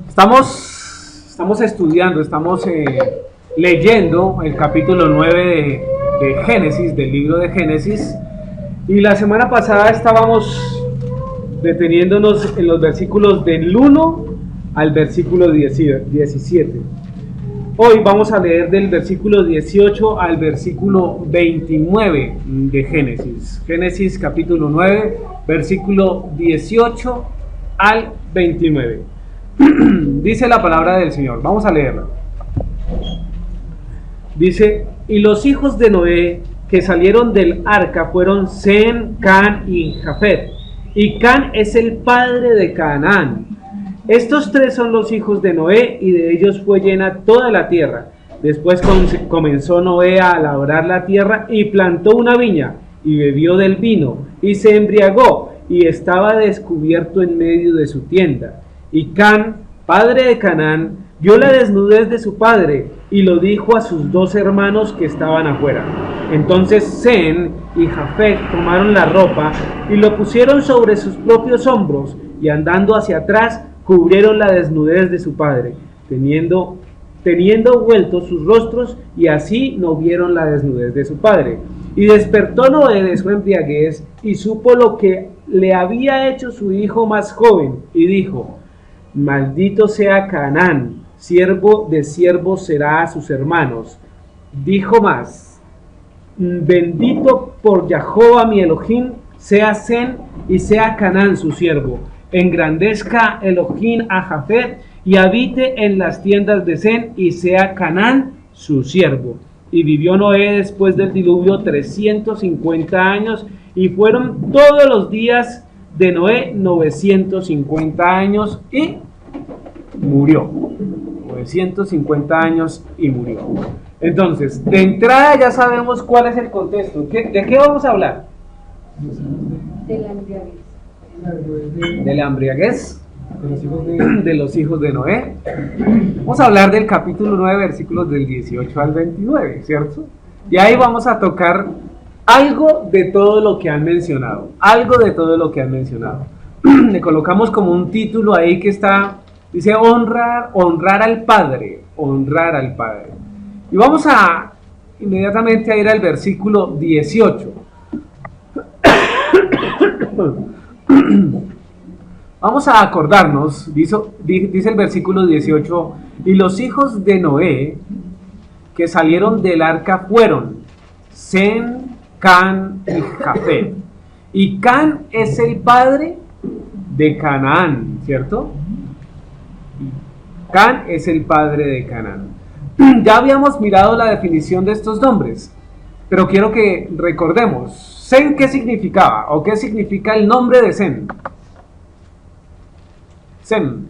Estamos estudiando, estamos leyendo el capítulo 9 de Génesis, del libro de Génesis, y la semana pasada estábamos deteniéndonos en los versículos del 1 al versículo 17. Hoy vamos a leer del versículo 18 al versículo 29 de Génesis. Génesis capítulo 9, versículo 18 al 29. Dice la palabra del Señor, vamos a leerla. Dice: y los hijos de Noé que salieron del arca fueron Sem, Can y Jafet. Y Can es el padre de Canaán. Estos tres son los hijos de Noé, y de ellos fue llena toda la tierra. Después comenzó Noé a labrar la tierra y plantó una viña, y bebió del vino, y se embriagó, y estaba descubierto en medio de su tienda. Y Can, padre de Canaán, vio la desnudez de su padre, y lo dijo a sus dos hermanos que estaban afuera. Entonces Sem y Jafet tomaron la ropa, y lo pusieron sobre sus propios hombros, y andando hacia atrás, cubrieron la desnudez de su padre, teniendo vueltos sus rostros, y así no vieron la desnudez de su padre. Y despertó Noé de su embriaguez, y supo lo que le había hecho su hijo más joven, y dijo: maldito sea Canaán, siervo de siervos será a sus hermanos. Dijo más: bendito por Jehová mi Elohim sea Sem y sea Canaán su siervo. Engrandezca Elohim a Jafet y habite en las tiendas de Sem, y sea Canaán su siervo. Y vivió Noé después del diluvio 350 años, y fueron todos los días de Noé 950 años, y murió. 950 años y murió. Entonces, de entrada ya sabemos cuál es el contexto. ¿De qué vamos a hablar? De la embriaguez. De la embriaguez de los hijos de Noé. Vamos a hablar del capítulo 9, versículos del 18 al 29, ¿cierto? Y ahí vamos a tocar algo de todo lo que han mencionado. Algo de todo lo que han mencionado. Le colocamos como un título ahí que está, dice honrar al Padre. Honrar al Padre. Y vamos a inmediatamente a ir al versículo 18. Vamos a acordarnos, dice el versículo 18: y los hijos de Noé que salieron del arca fueron Sem, Can y Jafet. Y Can es el padre de Canaán, ¿cierto? Can es el padre de Canaán. Ya habíamos mirado la definición de estos nombres, pero quiero que recordemos. Sem, ¿qué significaba? ¿O qué significa el nombre de Sem? Sem.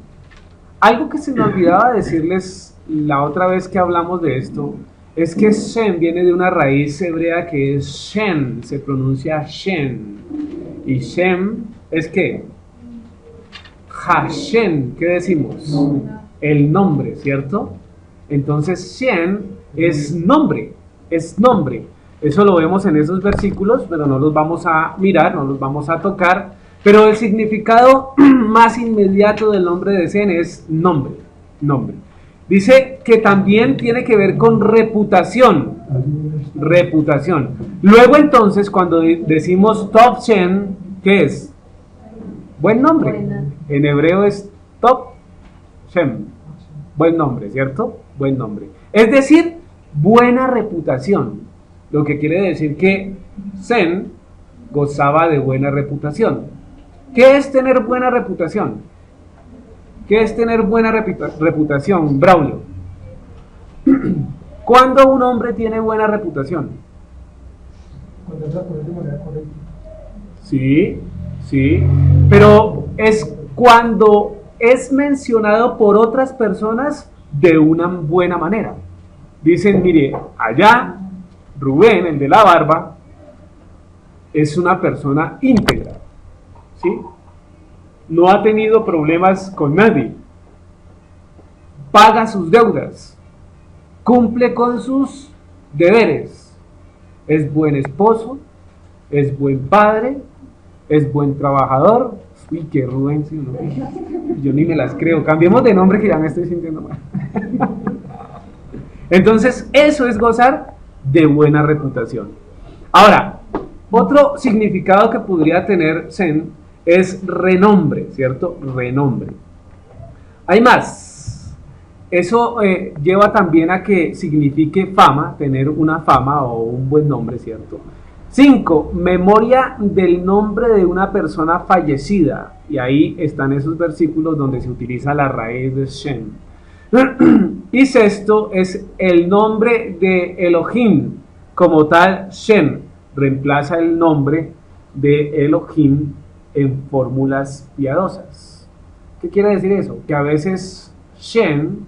Algo que se me olvidaba decirles la otra vez que hablamos de esto, es que Sem viene de una raíz hebrea que es Shen, se pronuncia Shen. Y Shem es ¿qué? Hashem, ¿qué decimos? El nombre, ¿cierto? Entonces Shen es nombre, es nombre. Eso lo vemos en esos versículos, pero no los vamos a mirar, no los vamos a tocar. Pero el significado más inmediato del nombre de Sem es nombre, nombre. Dice que también tiene que ver con reputación, reputación. Luego entonces cuando decimos Top Shem, ¿qué es? Buen nombre. En hebreo es Top Shem, buen nombre, ¿cierto? Buen nombre. Es decir, buena reputación. Lo que quiere decir que Sem gozaba de buena reputación. ¿Qué es tener buena reputación? ¿Qué es tener buena reputación, Braulio? ¿Cuándo un hombre tiene buena reputación? Cuando es de manera correcta. Sí, sí, pero es cuando es mencionado por otras personas de una buena manera. Dicen, mire, allá Rubén, el de la barba, es una persona íntegra, ¿sí? No ha tenido problemas con nadie, paga sus deudas, cumple con sus deberes, es buen esposo, es buen padre, es buen trabajador. Uy, qué Rubencio, ¿no? Yo ni me las creo. Cambiemos de nombre que ya me estoy sintiendo mal. Entonces, eso es gozar de buena reputación. Ahora, otro significado que podría tener Zen es renombre, ¿cierto? Renombre. Hay más. Eso lleva también a que signifique fama, tener una fama o un buen nombre, ¿cierto? 5. Memoria del nombre de una persona fallecida. Y ahí están esos versículos donde se utiliza la raíz de Shem. Y 6 es el nombre de Elohim. Como tal, Shem reemplaza el nombre de Elohim en fórmulas piadosas. ¿Qué quiere decir eso? Que a veces Shem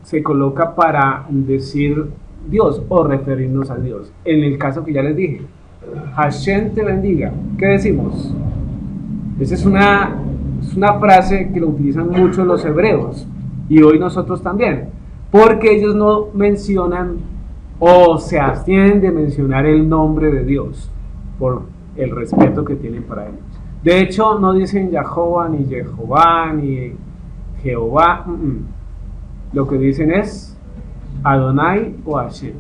se coloca para decir Dios o referirnos a Dios. En el caso que ya les dije, Hashem te bendiga. ¿Qué decimos? Esa es una frase que lo utilizan mucho los hebreos y hoy nosotros también, porque ellos no mencionan o se abstienen de mencionar el nombre de Dios por el respeto que tienen para ellos. De hecho, no dicen Yahová, ni Jehová, ni Jehová. Lo que dicen es Adonai o Hashem.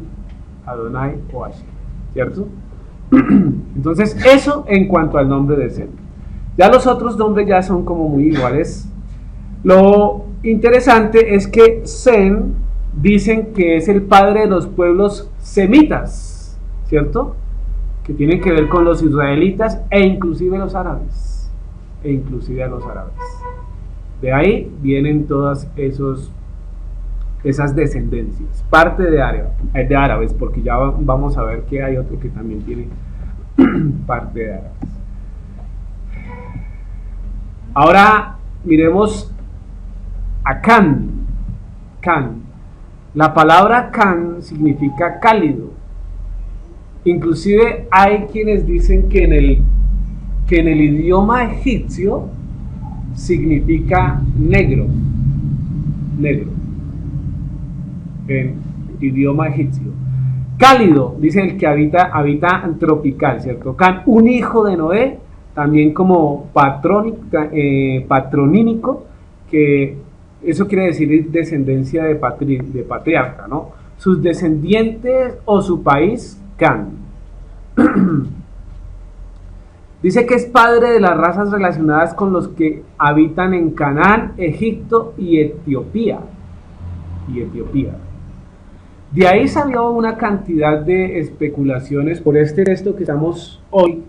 Adonai o Hashem. ¿Cierto? Entonces, eso en cuanto al nombre de Zen. Ya los otros nombres ya son como muy iguales. Lo interesante es que Zen dicen que es el padre de los pueblos semitas, ¿cierto? Que tienen que ver con los israelitas e inclusive los árabes. De ahí vienen todas esas descendencias, parte de árabes, porque ya vamos a ver que hay otro que también tiene parte de árabes. Ahora miremos a Can. La palabra Can significa cálido. Inclusive hay quienes dicen que en el idioma egipcio significa negro. En idioma egipcio. Cálido, dice el que habita tropical, ¿cierto? Can, un hijo de Noé, también como patronímico, que eso quiere decir descendencia de patriarca, ¿no? Sus descendientes o su país, Can. Dice que es padre de las razas relacionadas con los que habitan en Canaán, Egipto y Etiopía. De ahí salió una cantidad de especulaciones. Por este texto que estamos hoy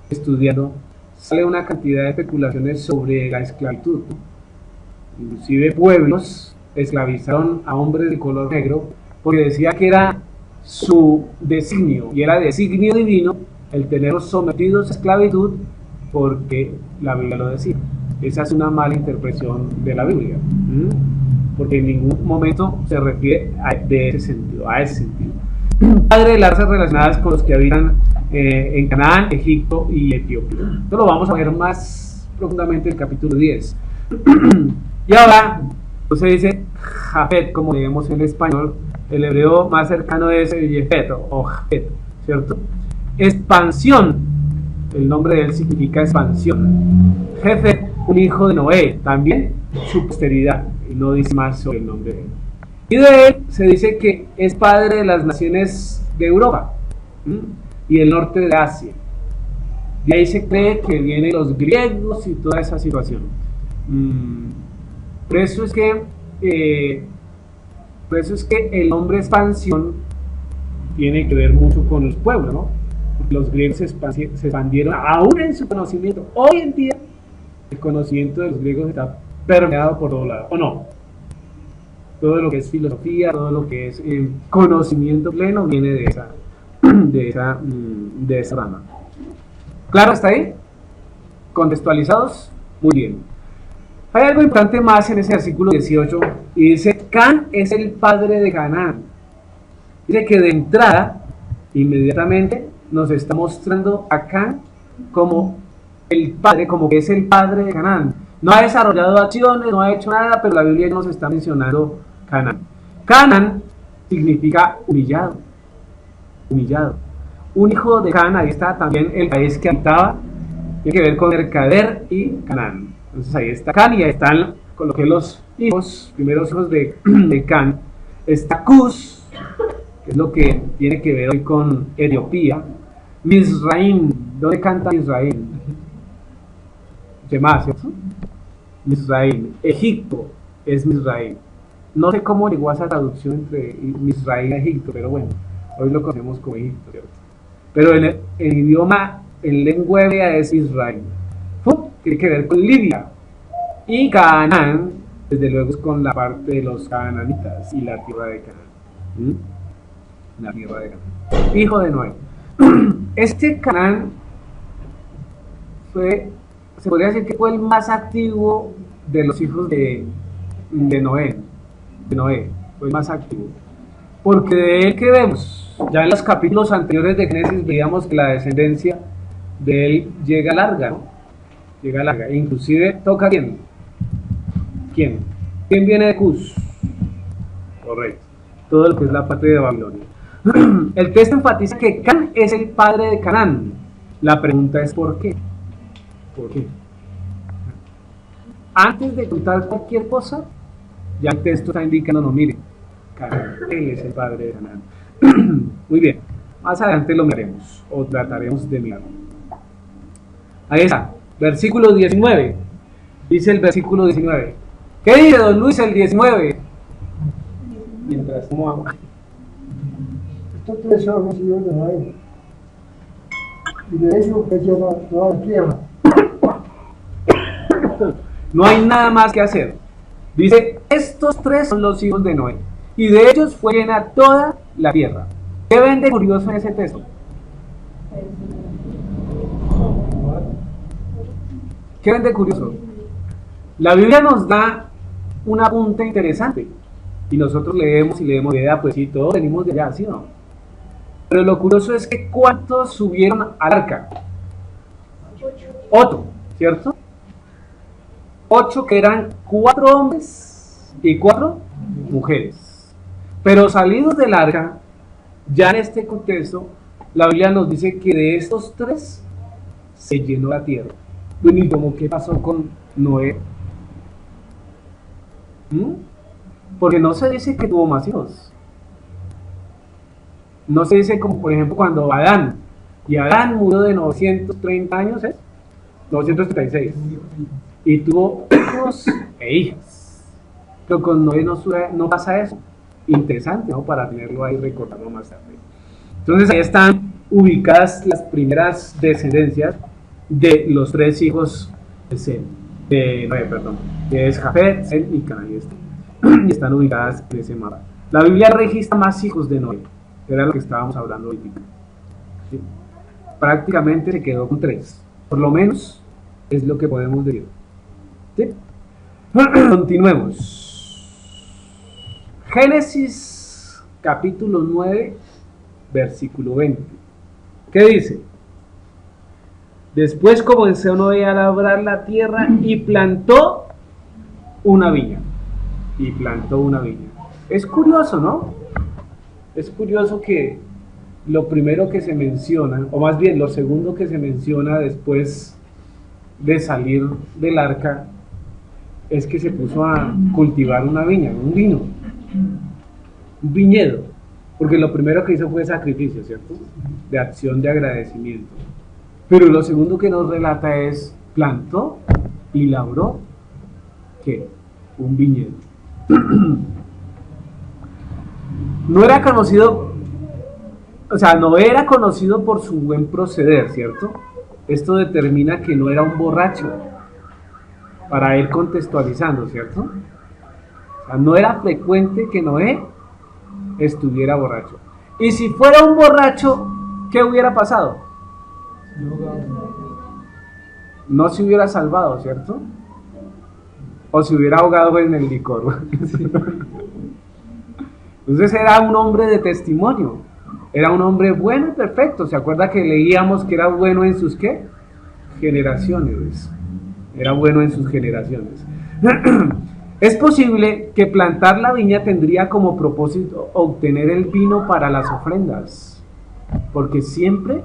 estudiando, sale una cantidad de especulaciones sobre la esclavitud. Inclusive pueblos esclavizaron a hombres de color negro porque decía que era su designio, y era designio divino el tenerlos sometidos a esclavitud porque la Biblia lo decía. Esa es una mala interpretación de la Biblia, porque en ningún momento se refiere a ese sentido. Padre de las razas relacionadas con los que habitan en Canaán, Egipto y Etiopía. Esto lo vamos a ver más profundamente en el capítulo 10. Y ahora, entonces dice Jafet, como leemos en el español. El hebreo más cercano es Jefet o Jafet, ¿cierto? Expansión, el nombre de él significa expansión. Jefet, un hijo de Noé, también su posteridad, y no dice más sobre el nombre de él. Y de él se dice que es padre de las naciones de Europa y el norte de Asia. De ahí se cree que vienen los griegos y toda esa situación. Por eso es que el nombre expansión tiene que ver mucho con los pueblos, ¿no? Porque los griegos se expandieron aún en su conocimiento. Hoy en día el conocimiento de los griegos está permeado por todos lados, ¿o no? Todo lo que es filosofía, todo lo que es conocimiento pleno viene de esa rama. ¿Claro hasta ahí? ¿Contextualizados? Muy bien. Hay algo importante más en ese versículo 18 y dice: Can es el padre de Canaán. Dice que de entrada, inmediatamente nos está mostrando a Can como el padre, como que es el padre de Canaán. No ha desarrollado acciones, no ha hecho nada, pero la Biblia nos está mencionando Canaán. Canaán significa humillado. un hijo de Can, ahí está también el país que habitaba, tiene que ver con Mercader y Canaán. Entonces ahí está Can y ahí están, coloqué los hijos, primeros hijos de Can. Está Cus, que es lo que tiene que ver hoy con Etiopía. Mizraim, ¿dónde canta Mizraim? Shema, ¿cierto? Mizraim. Egipto es Mizraim. No sé cómo llegó a esa traducción entre Mizraim y Egipto, pero bueno, hoy lo conocemos como Egipto, ¿cierto? Pero el idioma, en lengua hebrea es Israel. Tiene que ver con Libia. Y Canaán, desde luego, es con la parte de los cananitas y la tierra de Canaán. La tierra de Canaán. Hijo de Noé. Este Canaán se podría decir que fue el más activo de los hijos de Noé. Fue el más activo. Porque de él que vemos, ya en los capítulos anteriores de Génesis veíamos que la descendencia de él llega larga, ¿no? Llega larga. E inclusive toca ¿quién? ¿Quién viene de Cus? Correcto. Todo lo que es la parte de Babilonia. El texto enfatiza que Can es el padre de Canaán. La pregunta es ¿por qué? ¿Por qué? Antes de contar cualquier cosa, ya el texto está indicando, no, mire, Canaán, él es el padre de Canaán. Muy bien, más adelante lo miraremos, o trataremos de mirarlo. Ahí está, versículo 19. Dice el versículo 19. ¿Qué dice don Luis el 19? Mientras como agua. Estos tres son los hijos de Noé. Y de ellos que lleva toda la tierra. No hay nada más que hacer. Dice, estos tres son los hijos de Noé. Y de ellos fue llena toda la tierra. ¿Qué ven de curioso en ese texto? ¿Qué ven de curioso? La Biblia nos da un apunte interesante. Y nosotros leemos y leemos de edad, pues sí, todos venimos de allá, ¿sí o no? Pero lo curioso es que ¿cuántos subieron al arca? 8, ¿cierto? 8 que eran 4 hombres y 4 mujeres. Pero salidos del arca, ya en este contexto, la Biblia nos dice que de estos 3 se llenó la tierra. Bueno, ¿y cómo qué pasó con Noé? Porque no se dice que tuvo más hijos. No se dice como por ejemplo cuando Adán, y Adán murió de 930 años, ¿es? 936. Y tuvo hijos e hijas. Pero con Noé no pasa eso. Interesante, ¿no? Para tenerlo ahí recordando más tarde. Entonces ahí están ubicadas las primeras descendencias de los 3 hijos de Noé, que es Jafet, Sem y Canaán. Y están ubicadas en ese mapa. La Biblia registra más hijos de Noé, que era lo que estábamos hablando ahorita. ¿Sí? Prácticamente se quedó con 3, por lo menos es lo que podemos decir. ¿Sí? Continuemos. Génesis capítulo 9, versículo 20. ¿Qué dice? Después comenzó Noé a labrar la tierra y plantó una viña. Es curioso, ¿no? Es curioso que lo primero que se menciona, o más bien lo segundo que se menciona después de salir del arca, es que se puso a cultivar una viña, un viñedo, porque lo primero que hizo fue sacrificio, ¿cierto? De acción de agradecimiento. Pero lo segundo que nos relata es, plantó y labró, ¿qué? Un viñedo. No era conocido, no era conocido por su buen proceder, ¿cierto? Esto determina que no era un borracho, para ir contextualizando, ¿cierto? O sea, no era frecuente que Noé estuviera borracho. Y si fuera un borracho, ¿qué hubiera pasado? No se hubiera salvado, ¿cierto? O se hubiera ahogado en el licor. Entonces era un hombre de testimonio, era un hombre bueno y perfecto. ¿Se acuerda que leíamos que era bueno en sus qué? Generaciones. Era bueno en sus generaciones. Es posible que plantar la viña tendría como propósito obtener el vino para las ofrendas. Porque siempre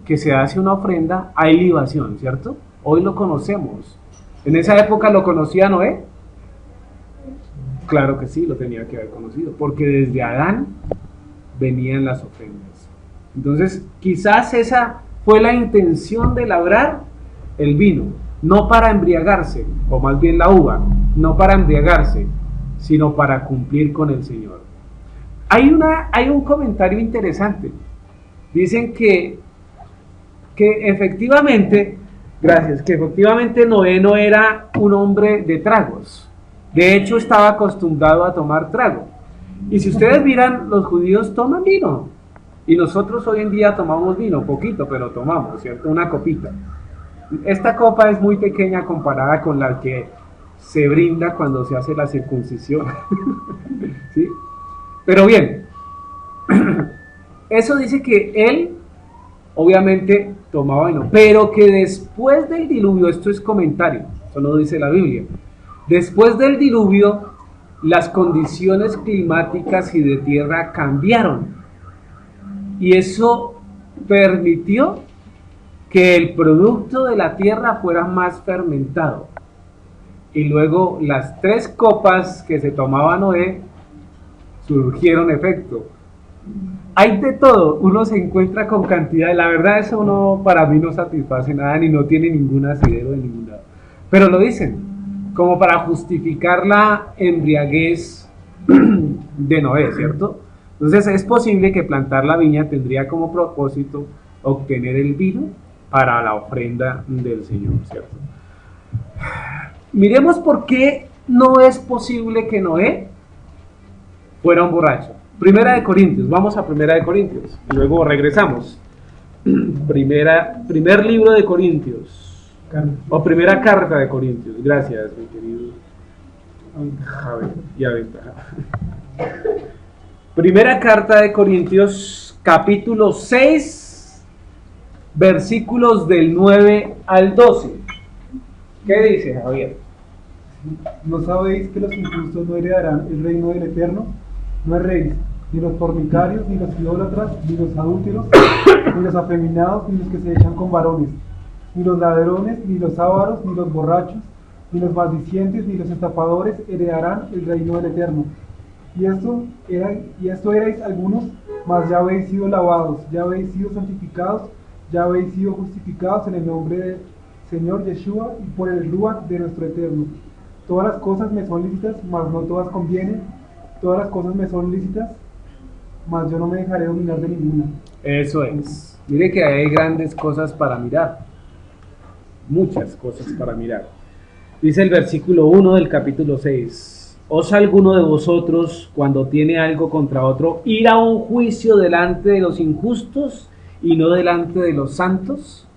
que se hace una ofrenda hay libación, ¿cierto? Hoy lo conocemos. ¿En esa época lo conocía Noé? Claro que sí, lo tenía que haber conocido, porque desde Adán venían las ofrendas. Entonces, quizás esa fue la intención de labrar el vino, no para embriagarse, o más bien la uva, no para embriagarse, sino para cumplir con el Señor. Hay un comentario interesante. Dicen que efectivamente, gracias, que efectivamente Noé no era un hombre de tragos. De hecho, estaba acostumbrado a tomar trago. Y si ustedes miran, los judíos toman vino. Y nosotros hoy en día tomamos vino, poquito, pero tomamos, ¿cierto? Una copita. Esta copa es muy pequeña comparada con la que se brinda cuando se hace la circuncisión. ¿Sí? Pero bien, eso dice que él obviamente tomaba vino, pero que después del diluvio, esto es comentario, eso no dice la Biblia, después del diluvio las condiciones climáticas y de tierra cambiaron y eso permitió que el producto de la tierra fuera más fermentado y luego las 3 copas que se tomaba Noé surgieron efecto. Hay de todo, uno se encuentra con cantidad, la verdad eso no, para mí no satisface nada ni no tiene ningún asidero de ningún lado, pero lo dicen como para justificar la embriaguez de Noé, ¿cierto? Entonces es posible que plantar la viña tendría como propósito obtener el vino para la ofrenda del Señor, ¿cierto? Miremos por qué no es posible que Noé fuera un borracho. Primera de Corintios, vamos a Primera de Corintios y luego regresamos. Primer libro de Corintios, o primera carta de Corintios. Gracias, mi querido Javier. Ya ves. Primera carta de Corintios, capítulo 6, versículos del 9 al 12. ¿Qué dice, Javier? ¿No sabéis que los injustos no heredarán el reino del Eterno? No erréis, ni los fornicarios, ni los idólatras, ni los adúlteros, ni los afeminados, ni los que se echan con varones, ni los ladrones, ni los ávaros, ni los borrachos, ni los maldicientes, ni los estafadores heredarán el reino del Eterno. Y esto erais algunos, mas ya habéis sido lavados, ya habéis sido santificados, ya habéis sido justificados en el nombre del Señor Yeshua y por el Ruach de nuestro Eterno. Todas las cosas me son lícitas, mas no todas convienen. Todas las cosas me son lícitas, mas yo no me dejaré dominar de ninguna. Eso es. Mire que hay grandes cosas para mirar. Muchas cosas para mirar. Dice el versículo 1 del capítulo 6. ¿Osa alguno de vosotros, cuando tiene algo contra otro, ir a un juicio delante de los injustos y no delante de los santos?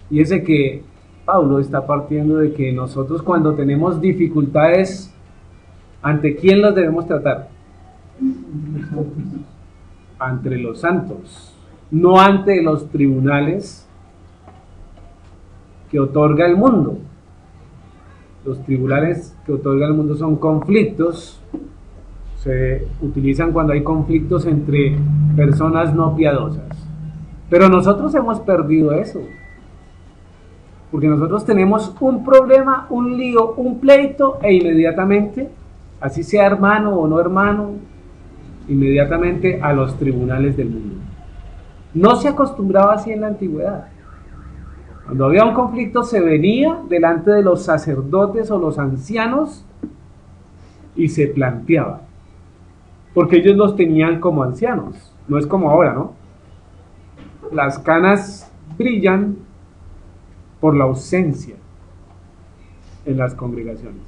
Y ese que Pablo está partiendo de que nosotros cuando tenemos dificultades, ¿ante quién los debemos tratar? Ante los santos, no ante los tribunales que otorga el mundo. Los tribunales que otorga el mundo son conflictos, se utilizan cuando hay conflictos entre personas no piadosas. Pero nosotros hemos perdido eso. Porque nosotros tenemos un problema, un lío, un pleito e inmediatamente, así sea hermano o no hermano, inmediatamente a los tribunales del mundo. No se acostumbraba así en la antigüedad. Cuando había un conflicto se venía delante de los sacerdotes o los ancianos y se planteaba. Porque ellos los tenían como ancianos, no es como ahora, ¿no? Las canas brillan por la ausencia en las congregaciones.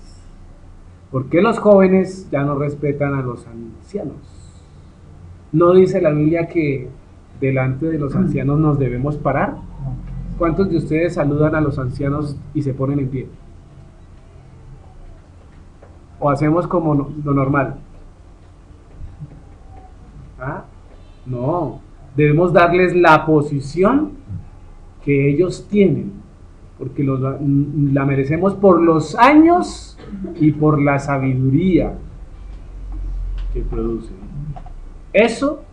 ¿Por qué los jóvenes ya no respetan a los ancianos? ¿No dice la Biblia que delante de los ancianos nos debemos parar? ¿Cuántos de ustedes saludan a los ancianos y se ponen en pie? ¿O hacemos como lo normal? ¿Ah? No, debemos darles la posición que ellos tienen, porque la merecemos por los años y por la sabiduría que producen. Eso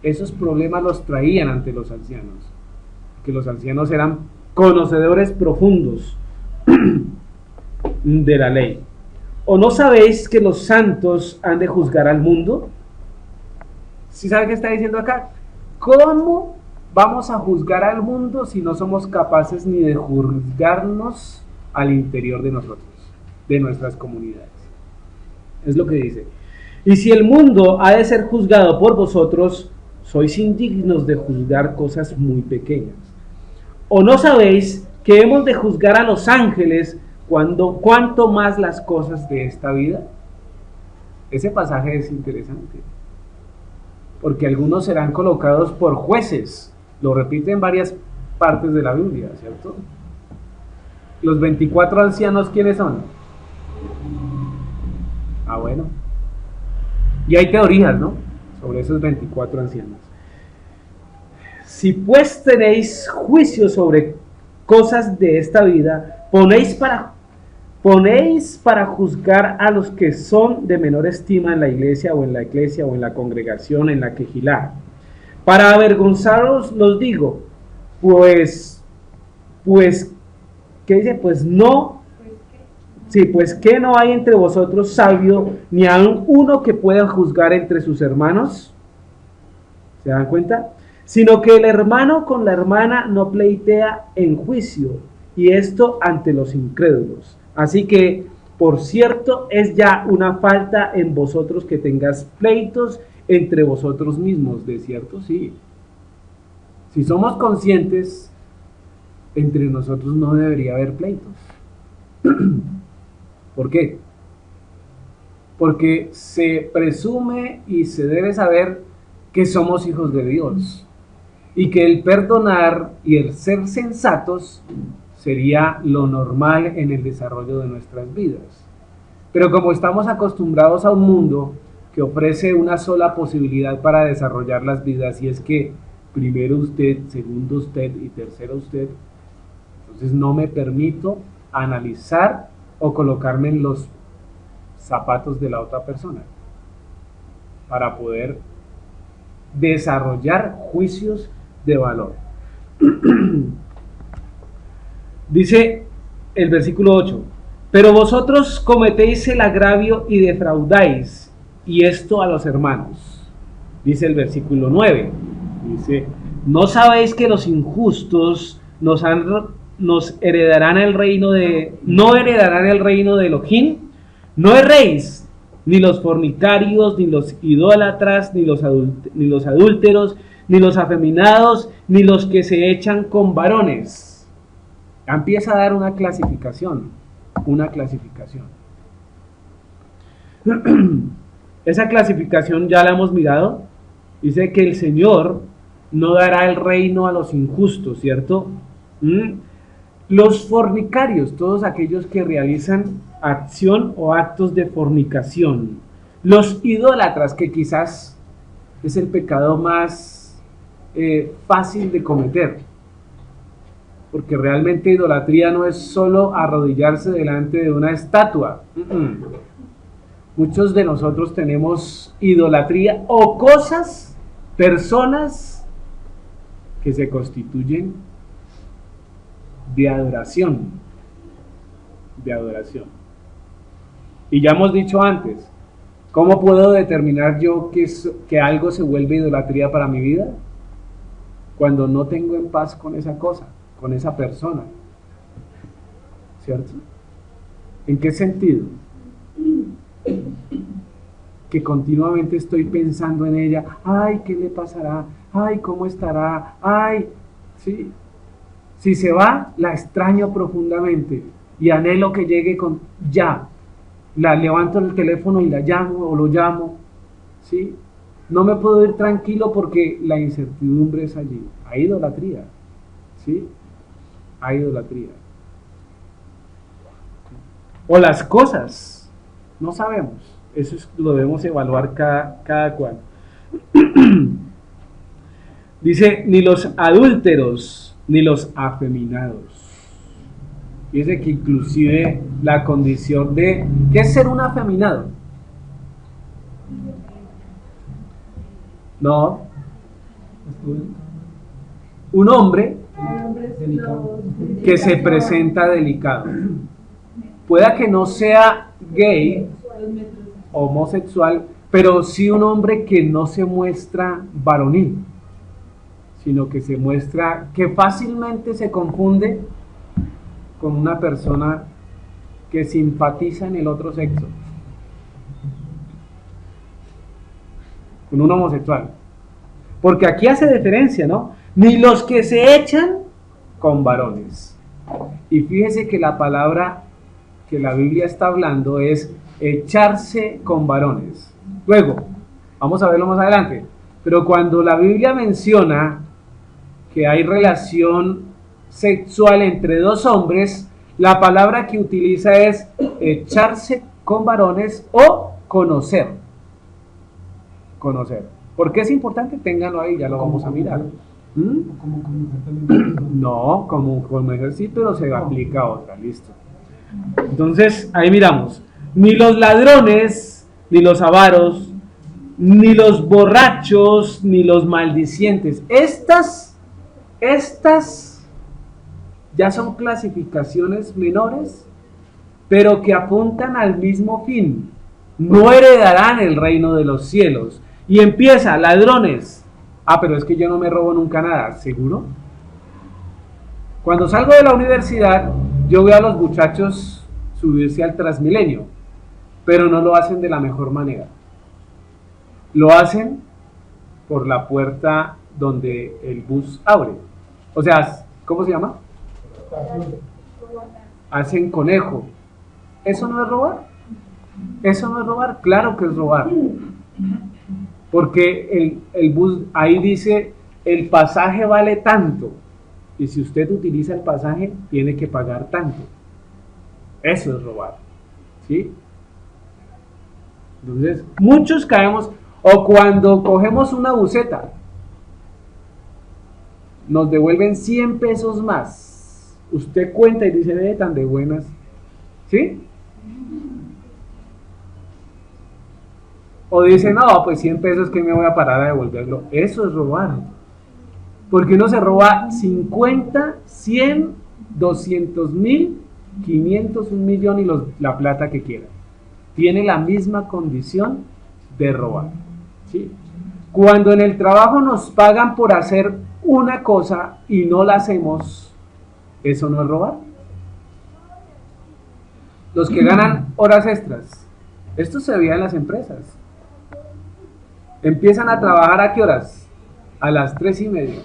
esos problemas los traían ante los ancianos, que los ancianos eran conocedores profundos de la ley. ¿O no sabéis que los santos han de juzgar al mundo? ¿Sí sabe qué está diciendo acá? ¿Cómo vamos a juzgar al mundo si no somos capaces ni de juzgarnos al interior de nosotros, de nuestras comunidades? Es lo que dice. Y si el mundo ha de ser juzgado por vosotros, sois indignos de juzgar cosas muy pequeñas. ¿O no sabéis que hemos de juzgar a los ángeles cuanto más las cosas de esta vida? Ese pasaje es interesante, porque algunos serán colocados por jueces. Lo repite en varias partes de la Biblia, ¿cierto? Los 24 ancianos, ¿quiénes son? Ah, bueno. Y hay teorías, ¿no?, sobre esos 24 ancianos. Si pues tenéis juicio sobre cosas de esta vida, ponéis para juzgar a los que son de menor estima en la iglesia o en la congregación en la que gilar. Para avergonzaros los digo, pues, ¿qué dice? Pues no, sí, pues que no hay entre vosotros sabio, ni aun uno que pueda juzgar entre sus hermanos. ¿Se dan cuenta? Sino que el hermano con la hermana no pleitea en juicio, y esto ante los incrédulos. Así que, por cierto, es ya una falta en vosotros que tengáis pleitos entre vosotros mismos. ¿De cierto? Sí. Si somos conscientes, entre nosotros no debería haber pleitos. ¿Por qué? Porque se presume y se debe saber que somos hijos de Dios, y que el perdonar y el ser sensatos sería lo normal en el desarrollo de nuestras vidas. Pero como estamos acostumbrados a un mundo que ofrece una sola posibilidad para desarrollar las vidas, y es que primero usted, segundo usted y tercero usted, entonces no me permito analizar o colocarme en los zapatos de la otra persona para poder desarrollar juicios de valor. Dice el versículo 8: pero vosotros cometéis el agravio y defraudáis, y esto a los hermanos. Dice el versículo 9, dice: ¿no sabéis que los injustos no heredarán el reino de Elohim? No erréis, ni los fornicarios, ni los idólatras, ni los adúlteros, ni los afeminados, ni los que se echan con varones. Empieza a dar una clasificación. Esa clasificación ya la hemos mirado. Dice que el Señor no dará el reino a los injustos, ¿cierto? Los fornicarios, todos aquellos que realizan acción o actos de fornicación. Los idólatras, que quizás es el pecado más fácil de cometer, porque realmente idolatría no es solo arrodillarse delante de una estatua. Muchos de nosotros tenemos idolatría o cosas, personas que se constituyen de adoración. Y ya hemos dicho antes, ¿cómo puedo determinar yo que algo se vuelve idolatría para mi vida? Cuando no tengo en paz con esa cosa, con esa persona, ¿cierto? ¿En qué sentido? Que continuamente estoy pensando en ella. Ay, ¿qué le pasará? Ay, ¿cómo estará? Ay, sí. Si se va, la extraño profundamente y anhelo que llegue con ya. La levanto el teléfono y la llamo o lo llamo, ¿sí? No me puedo ir tranquilo porque la incertidumbre es allí. Hay idolatría, ¿sí? Hay idolatría. O las cosas, no sabemos. Eso lo debemos evaluar cada cual. Dice, ni los adúlteros, ni los afeminados. Dice que inclusive la condición de... ¿Qué es ser un afeminado? No, Un hombre Hay hombres Delicado. que se presenta delicado. Pueda que no sea gay, homosexual, pero sí un hombre que no se muestra varonil, sino que se muestra, que fácilmente se confunde con una persona que simpatiza en el otro sexo, con un homosexual. Porque aquí hace diferencia, ¿no? Ni los que se echan con varones. Y fíjese que la palabra que la Biblia está hablando es echarse con varones. Luego, vamos a verlo más adelante, pero cuando la Biblia menciona que hay relación sexual entre dos hombres, la palabra que utiliza es echarse con varones o conocer. Conocer. ¿Por qué es importante? Ténganlo ahí, ya lo vamos a mirar. Como conocer también. No, como ejercicio, pero se aplica a otra, listo. Entonces, ahí miramos. Ni los ladrones, ni los avaros, ni los borrachos, ni los maldicientes. Estas ya son clasificaciones menores, pero que apuntan al mismo fin. No heredarán el reino de los cielos. Y empieza, ladrones. Ah, pero es que yo no me robo nunca nada, ¿seguro? Cuando salgo de la universidad, yo veo a los muchachos subirse al Transmilenio, pero no lo hacen de la mejor manera. Lo hacen por la puerta donde el bus abre. O sea, ¿cómo se llama? Hacen conejo. ¿Eso no es robar? ¿Eso no es robar? Claro que es robar. Porque el bus, ahí dice, el pasaje vale tanto. Y si usted utiliza el pasaje, tiene que pagar tanto. Eso es robar. ¿Sí? Entonces, muchos caemos, o cuando cogemos una buseta, nos devuelven 100 pesos más. Usted cuenta y dice, ve, tan de buenas. ¿Sí? O dice, no, pues 100 pesos que me voy a parar a devolverlo. Eso es robar. Porque uno se roba 50, 100, 200,000, 500, 1,000,000 y la plata que quiera. Tiene la misma condición de robar. ¿Sí? Cuando en el trabajo nos pagan por hacer una cosa y no la hacemos, ¿eso no es robar? Los que ganan horas extras, esto se veía en las empresas. Empiezan a trabajar ¿a qué horas? A las 3:30.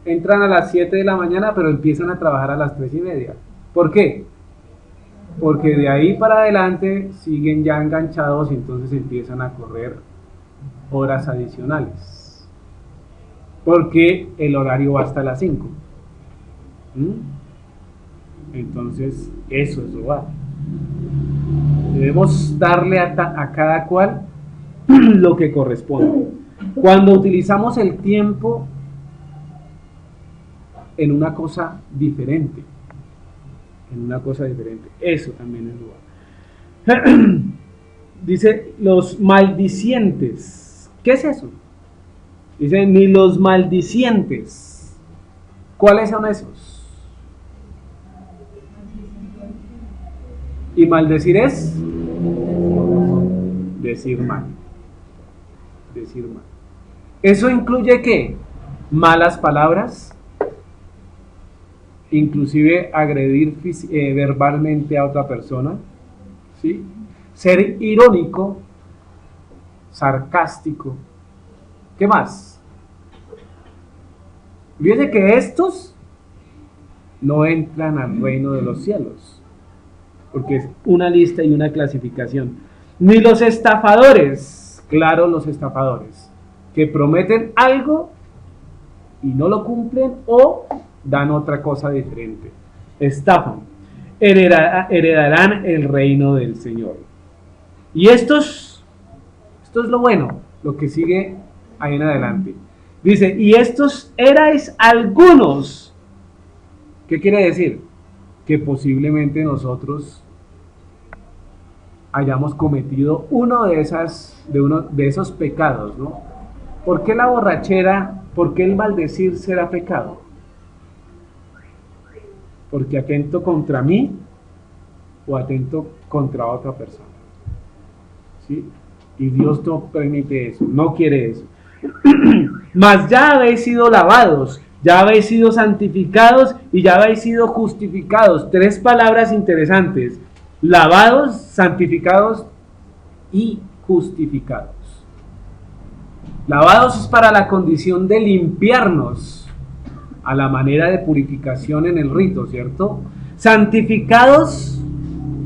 Entran a las 7 de la mañana, pero empiezan a trabajar a las 3:30. ¿Por qué? Porque de ahí para adelante siguen ya enganchados y entonces empiezan a correr horas adicionales. Porque el horario va hasta las 5. Entonces, eso es robar. Debemos darle a cada cual lo que corresponde. Cuando utilizamos el tiempo en una cosa diferente, eso también es robar. Dice, los maldicientes. ¿Qué es eso? Dice, ni los maldicientes. ¿Cuáles son esos? Y maldecir es decir mal. Decir mal. ¿Eso incluye qué? Malas palabras, inclusive agredir verbalmente a otra persona, ¿sí? Ser irónico, sarcástico. ¿Qué más? Fíjense que estos no entran al reino de los cielos, porque es una lista y una clasificación. Ni los estafadores, claro, los estafadores, que prometen algo y no lo cumplen o dan otra cosa diferente. Estafan. Heredarán el reino del Señor. Y esto es lo bueno, lo que sigue ahí en adelante. Dice, y estos erais algunos. ¿Qué quiere decir? Que posiblemente nosotros hayamos cometido uno de esos pecados, ¿no? ¿Por qué la borrachera ¿Por qué el maldecir será pecado? Porque atento contra mí o atento contra otra persona. ¿Sí? Y Dios no permite eso, no quiere eso. Mas ya habéis sido lavados, ya habéis sido santificados y ya habéis sido justificados. 3 palabras interesantes: lavados, santificados y justificados. Lavados es para la condición de limpiarnos a la manera de purificación en el rito, ¿cierto? Santificados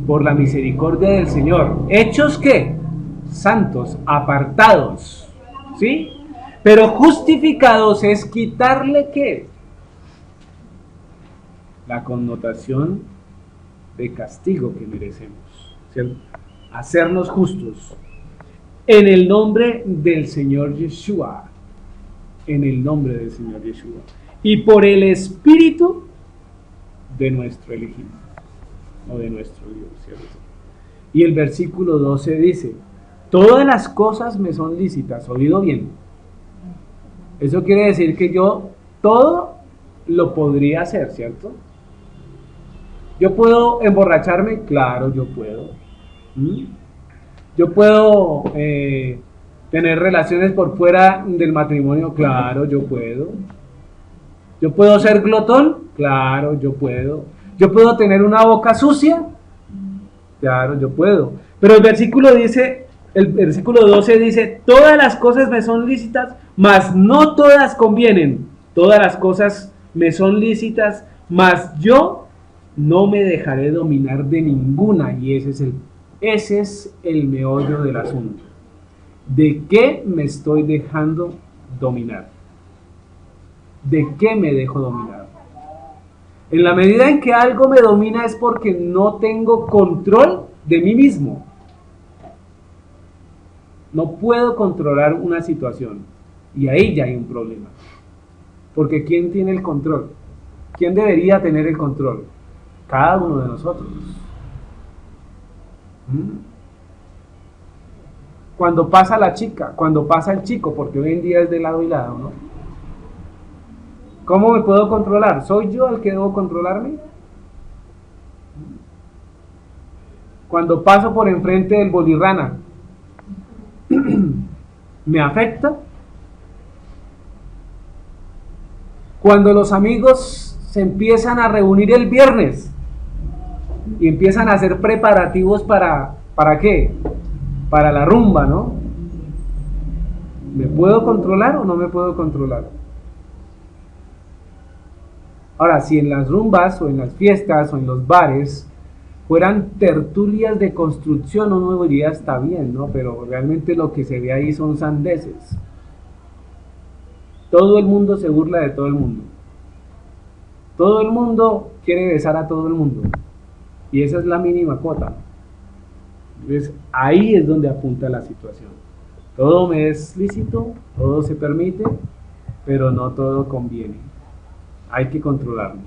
por la misericordia del Señor. ¿Hechos qué? Santos, apartados, ¿sí? Pero justificados es quitarle ¿qué? La connotación de castigo que merecemos, ¿cierto? Hacernos justos en el nombre del Señor Yeshua, en el nombre del Señor Yeshua, y por el Espíritu de nuestro elegido, o de nuestro Dios, ¿cierto? Y el versículo 12 dice: todas las cosas me son lícitas. ¿Oído bien? Eso quiere decir que yo todo lo podría hacer, ¿cierto? ¿Yo puedo emborracharme? Claro, yo puedo. ¿Yo puedo tener relaciones por fuera del matrimonio? Claro, yo puedo. ¿Yo puedo ser glotón? Claro, yo puedo. ¿Yo puedo tener una boca sucia? Claro, yo puedo. Pero el versículo 12 dice: todas las cosas me son lícitas, mas no todas convienen. Todas las cosas me son lícitas, mas yo no me dejaré dominar de ninguna. Y ese es el meollo del asunto. ¿De qué me estoy dejando dominar? ¿De qué me dejo dominar? En la medida en que algo me domina es porque no tengo control de mí mismo. No puedo controlar una situación. Y ahí ya hay un problema. Porque ¿quién tiene el control? ¿Quién debería tener el control? Cada uno de nosotros. Cuando pasa la chica, cuando pasa el chico, porque hoy en día es de lado y lado, ¿no? ¿Cómo me puedo controlar? ¿Soy yo el que debo controlarme? Cuando paso por enfrente del bolirrana, ¿me afecta? Cuando los amigos se empiezan a reunir el viernes y empiezan a hacer preparativos ¿para qué? Para la rumba, ¿no? ¿Me puedo controlar o no me puedo controlar? Ahora, si en las rumbas o en las fiestas o en los bares fueran tertulias de construcción, uno diría está bien, ¿no? Pero realmente lo que se ve ahí son sandeces. Todo el mundo se burla de todo el mundo. Todo el mundo quiere besar a todo el mundo. Y esa es la mínima cuota. Entonces, ahí es donde apunta la situación. Todo me es lícito, todo se permite, pero no todo conviene. Hay que controlarlo.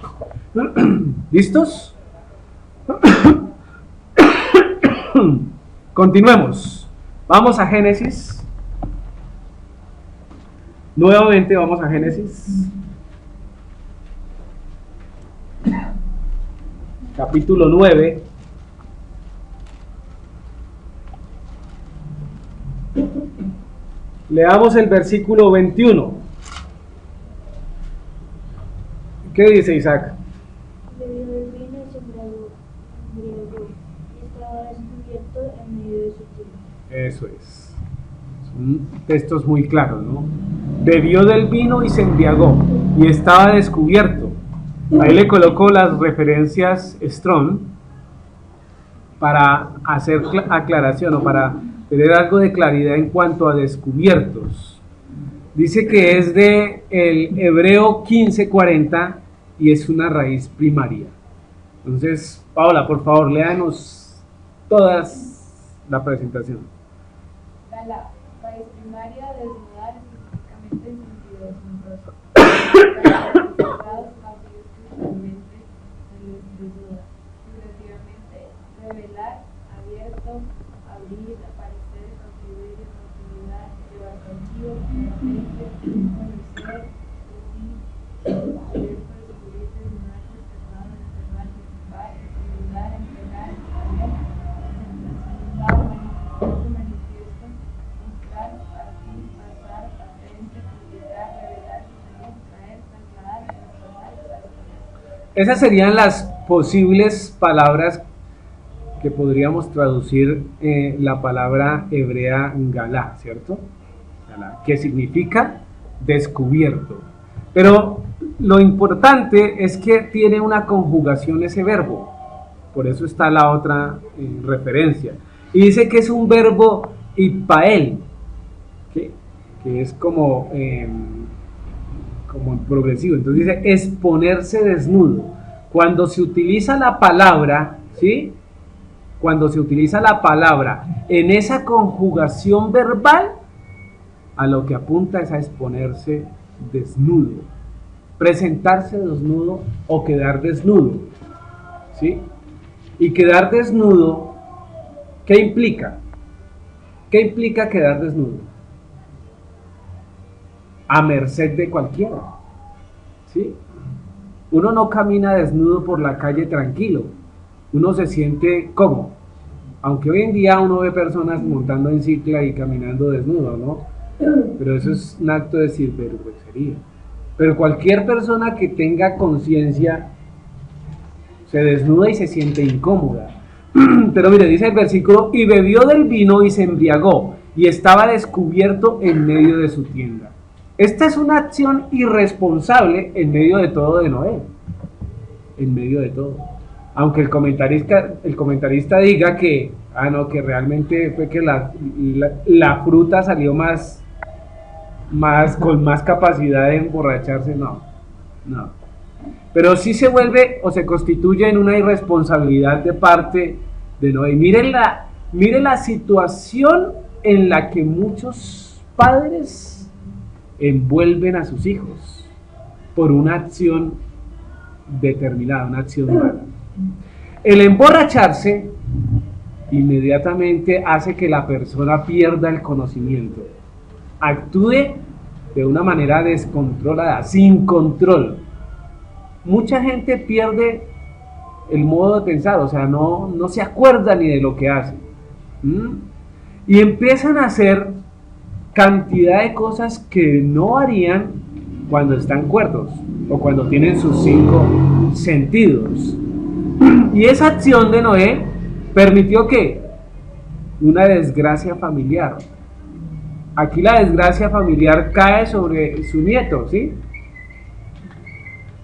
¿Listos? Continuemos. Vamos a Génesis. Nuevamente vamos a Génesis. Capítulo 9. Leamos el versículo 21. ¿Qué dice Isaac? Bebió del vino y se embriagó, y estaba descubierto en medio de su tienda. Eso es. Son textos muy claros, ¿no? Bebió del vino y se embriagó y estaba descubierto. Ahí le colocó las referencias Strong para hacer aclaración o para tener algo de claridad en cuanto a descubiertos. Dice que es de el hebreo 1540 y es una raíz primaria. Entonces, Paola, por favor, léanos todas la presentación. La raíz primaria, desnudar, específicamente en sentido asombroso. Principalmente desnuda. Figurativamente, revelar, abierto, abrir, aparecer, contribuir, continuidad, llevar consigo, claramente, conocer, Esas serían las posibles palabras que podríamos traducir la palabra hebrea galá, ¿cierto? Galá, que significa descubierto. Pero lo importante es que tiene una conjugación ese verbo. Por eso está la otra referencia. Y dice que es un verbo hipael, que es como en progresivo. Entonces dice exponerse desnudo. Cuando se utiliza la palabra, ¿sí? Cuando se utiliza la palabra en esa conjugación verbal, a lo que apunta es a exponerse desnudo, presentarse desnudo o quedar desnudo, ¿sí? Y quedar desnudo, ¿qué implica? ¿Qué implica quedar desnudo? A merced de cualquiera, ¿sí? Uno no camina desnudo por la calle tranquilo, uno se siente cómodo, aunque hoy en día uno ve personas montando en cicla y caminando desnudo, ¿no? Pero eso es un acto de sinvergüencería. Pero cualquier persona que tenga conciencia se desnuda y se siente incómoda. Pero mire, dice el versículo, y bebió del vino y se embriagó, y estaba descubierto en medio de su tienda. Esta es una acción irresponsable en medio de todo de Noé. En medio de todo. Aunque el comentarista diga que, no, que realmente fue que la fruta salió con más capacidad de emborracharse, no. Pero sí se vuelve o se constituye en una irresponsabilidad de parte de Noé. Mire la situación en la que muchos padres envuelven a sus hijos por una acción determinada, una acción mala. El emborracharse inmediatamente hace que la persona pierda el conocimiento, actúe de una manera descontrolada, sin control. Mucha gente pierde el modo de pensar, o sea, no se acuerda ni de lo que hace. Y empiezan a hacer cantidad de cosas que no harían cuando están cuerdos o cuando tienen sus 5 sentidos. Y esa acción de Noé permitió que una desgracia familiar. Aquí la desgracia familiar cae sobre su nieto, ¿sí?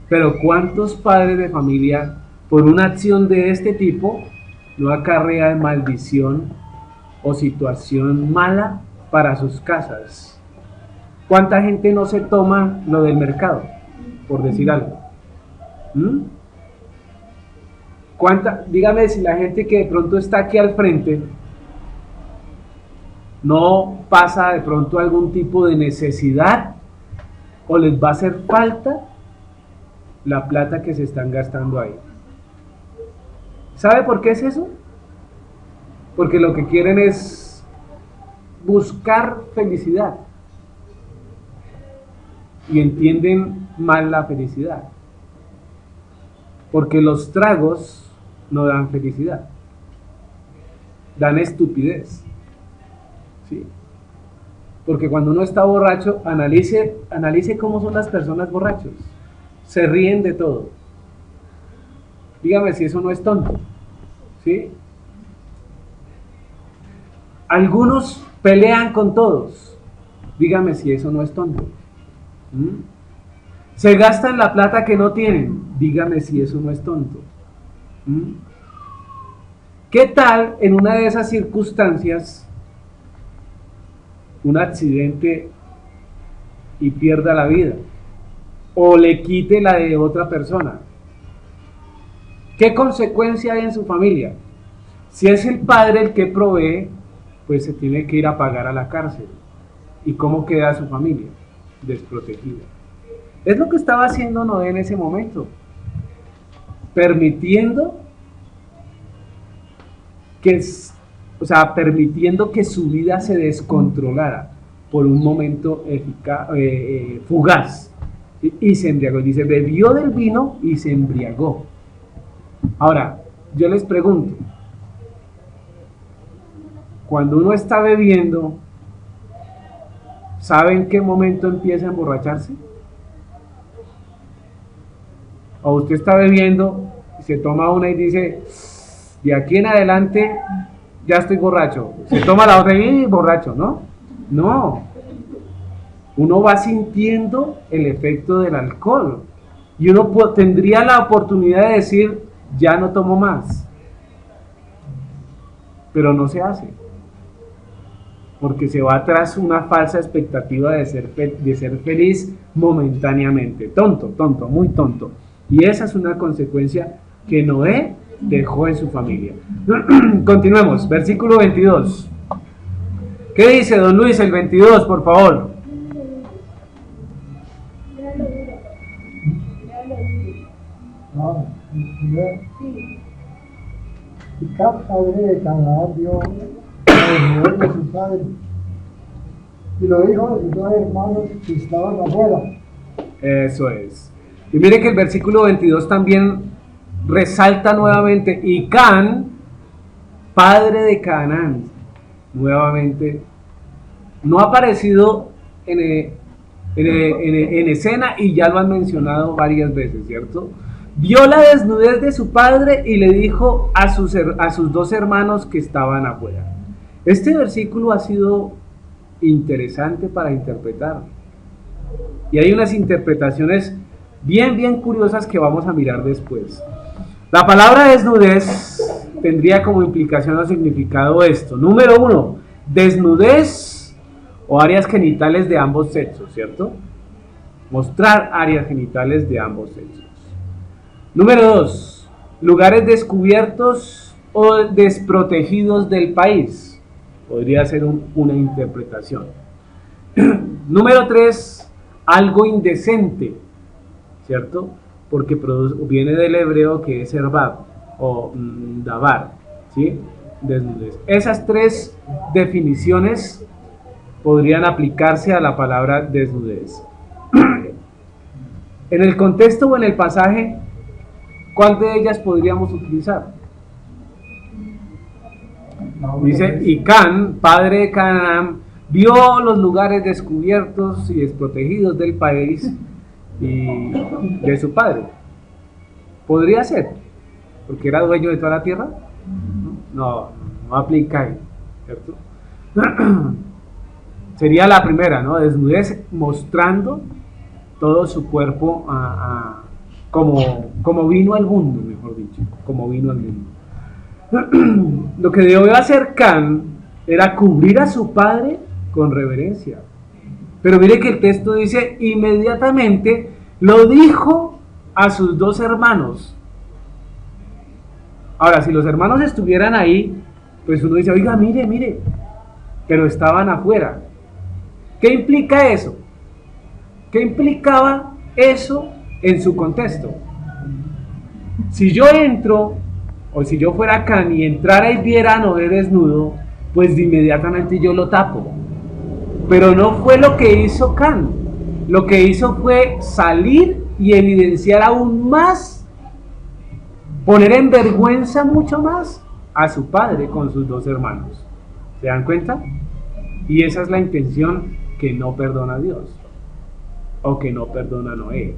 Pero ¿cuántos padres de familia por una acción de este tipo no acarrea maldición o situación mala para sus casas? ¿Cuánta gente no se toma lo del mercado, por decir algo? Dígame si la gente que de pronto está aquí al frente no pasa de pronto algún tipo de necesidad o les va a hacer falta la plata que se están gastando ahí. ¿Sabe por qué es eso? Porque lo que quieren es buscar felicidad y entienden mal la felicidad, porque los tragos no dan felicidad, dan estupidez, ¿sí? Porque cuando uno está borracho, analice cómo son las personas borrachos, se ríen de todo. Dígame si eso no es tonto, ¿sí? Algunos pelean con todos, dígame si eso no es tonto. Se gastan la plata que no tienen, dígame si eso no es tonto. ¿Qué tal en una de esas circunstancias un accidente y pierda la vida o le quite la de otra persona? ¿Qué consecuencia hay en su familia? Si es el padre el que provee, pues se tiene que ir a pagar a la cárcel. ¿Y cómo queda su familia? Desprotegida. Es lo que estaba haciendo Noé en ese momento, permitiendo que su vida se descontrolara por un momento fugaz, y se embriagó. Dice, bebió del vino y se embriagó. Ahora, yo les pregunto, cuando uno está bebiendo, ¿sabe en qué momento empieza a emborracharse? o usted está bebiendo, se toma una y dice, de aquí en adelante ya estoy borracho. Se toma la otra y borracho, ¿no? No. Uno va sintiendo el efecto del alcohol y uno tendría la oportunidad de decir, ya no tomo más. Pero no se hace. Porque se va tras una falsa expectativa de ser feliz momentáneamente. Tonto, muy tonto. Y esa es una consecuencia que Noé dejó en su familia. Continuemos, versículo 22. ¿Qué dice don Luis el 22, por favor? Y Cam, padre de Canaán, vio la desnudez de su padre y lo dijo a sus dos hermanos que estaban afuera. Eso es. Y mire que el versículo 22 también resalta nuevamente, y Can, padre de Canaán, nuevamente, no ha aparecido en escena y ya lo han mencionado varias veces, ¿cierto? Vio la desnudez de su padre y le dijo a sus dos hermanos que estaban afuera. Este versículo ha sido interesante para interpretar. Y hay unas interpretaciones bien curiosas que vamos a mirar después. La palabra desnudez tendría como implicación o significado esto. Número 1, desnudez o áreas genitales de ambos sexos, ¿cierto? Mostrar áreas genitales de ambos sexos. Número 2, lugares descubiertos o desprotegidos del país. Podría ser una interpretación. Número 3, algo indecente, ¿cierto? Porque viene del hebreo que es herbab o davar, ¿sí? Desnudez. Esas tres definiciones podrían aplicarse a la palabra desnudez. En el contexto o en el pasaje, ¿cuál de ellas podríamos utilizar? Dice, y Can, padre de Canaán, vio los lugares descubiertos y desprotegidos del país y de su padre. Podría ser, porque era dueño de toda la tierra. No aplica ahí, ¿cierto? Sería la primera, ¿no? Desnudez, mostrando todo su cuerpo como vino al mundo, mejor dicho, como vino al mundo. Lo que debió hacer Can era cubrir a su padre con reverencia. Pero mire que el texto dice, inmediatamente lo dijo a sus dos hermanos. Ahora, si los hermanos estuvieran ahí, pues uno dice, oiga, mire, pero estaban afuera. ¿Qué implica eso? ¿Qué implicaba eso en su contexto? Si yo entro, o si yo fuera Can y entrara y viera a Noé desnudo, pues de inmediatamente yo lo tapo. Pero no fue lo que hizo Can. Lo que hizo fue salir y evidenciar aún más, poner en vergüenza mucho más a su padre con sus dos hermanos. ¿Se dan cuenta? Y esa es la intención que no perdona a Dios, o que no perdona a Noé.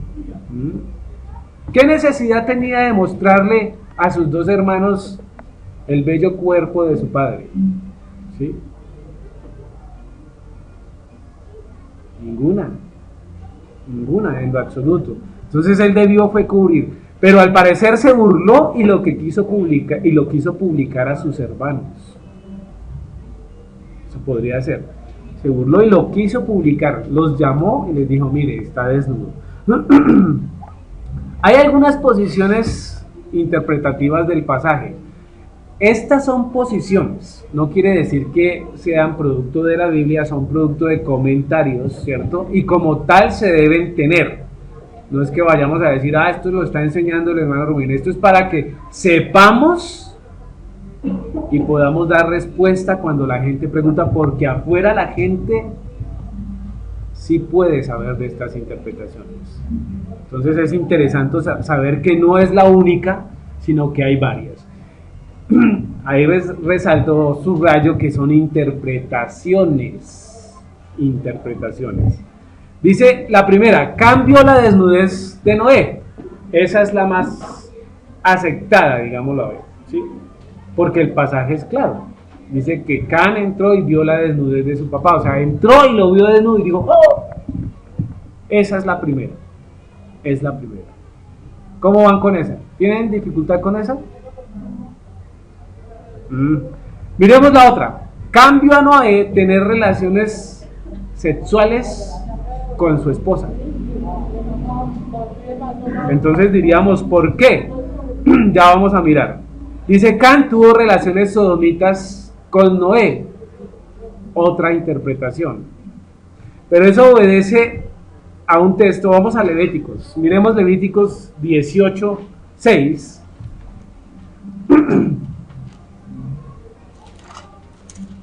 ¿Qué necesidad tenía de mostrarle a sus dos hermanos el bello cuerpo de su padre? ¿Sí? Ninguna en lo absoluto. Entonces él debió fue cubrir, pero al parecer se burló y lo quiso publicar a sus hermanos. Eso podría ser. Se burló y lo quiso publicar, los llamó y les dijo, mire, está desnudo. Hay algunas posiciones interpretativas del pasaje. Estas son posiciones, no quiere decir que sean producto de la Biblia, son producto de comentarios, ¿cierto? Y como tal se deben tener. No es que vayamos a decir, esto lo está enseñando el hermano Rubén, esto es para que sepamos y podamos dar respuesta cuando la gente pregunta, porque afuera la gente sí puede saber de estas interpretaciones. Entonces es interesante saber que no es la única, sino que hay varias. Ahí resalto, subrayo que son interpretaciones. Dice la primera, cambió la desnudez de Noé. Esa es la más aceptada, digámoslo a ver, ¿sí? Porque el pasaje es claro. Dice que Can entró y vio la desnudez de su papá. O sea, entró y lo vio desnudo y dijo, ¡oh! Esa es la primera. Es la primera. ¿Cómo van con esa? ¿Tienen dificultad con esa? Miremos la otra. Cambio a Noé tener relaciones sexuales con su esposa. Entonces diríamos, ¿por qué? Ya vamos a mirar. Dice, Can tuvo relaciones sodomitas con Noé. Otra interpretación. Pero eso obedece a un texto. Vamos a Levíticos. Miremos Levíticos 18:6.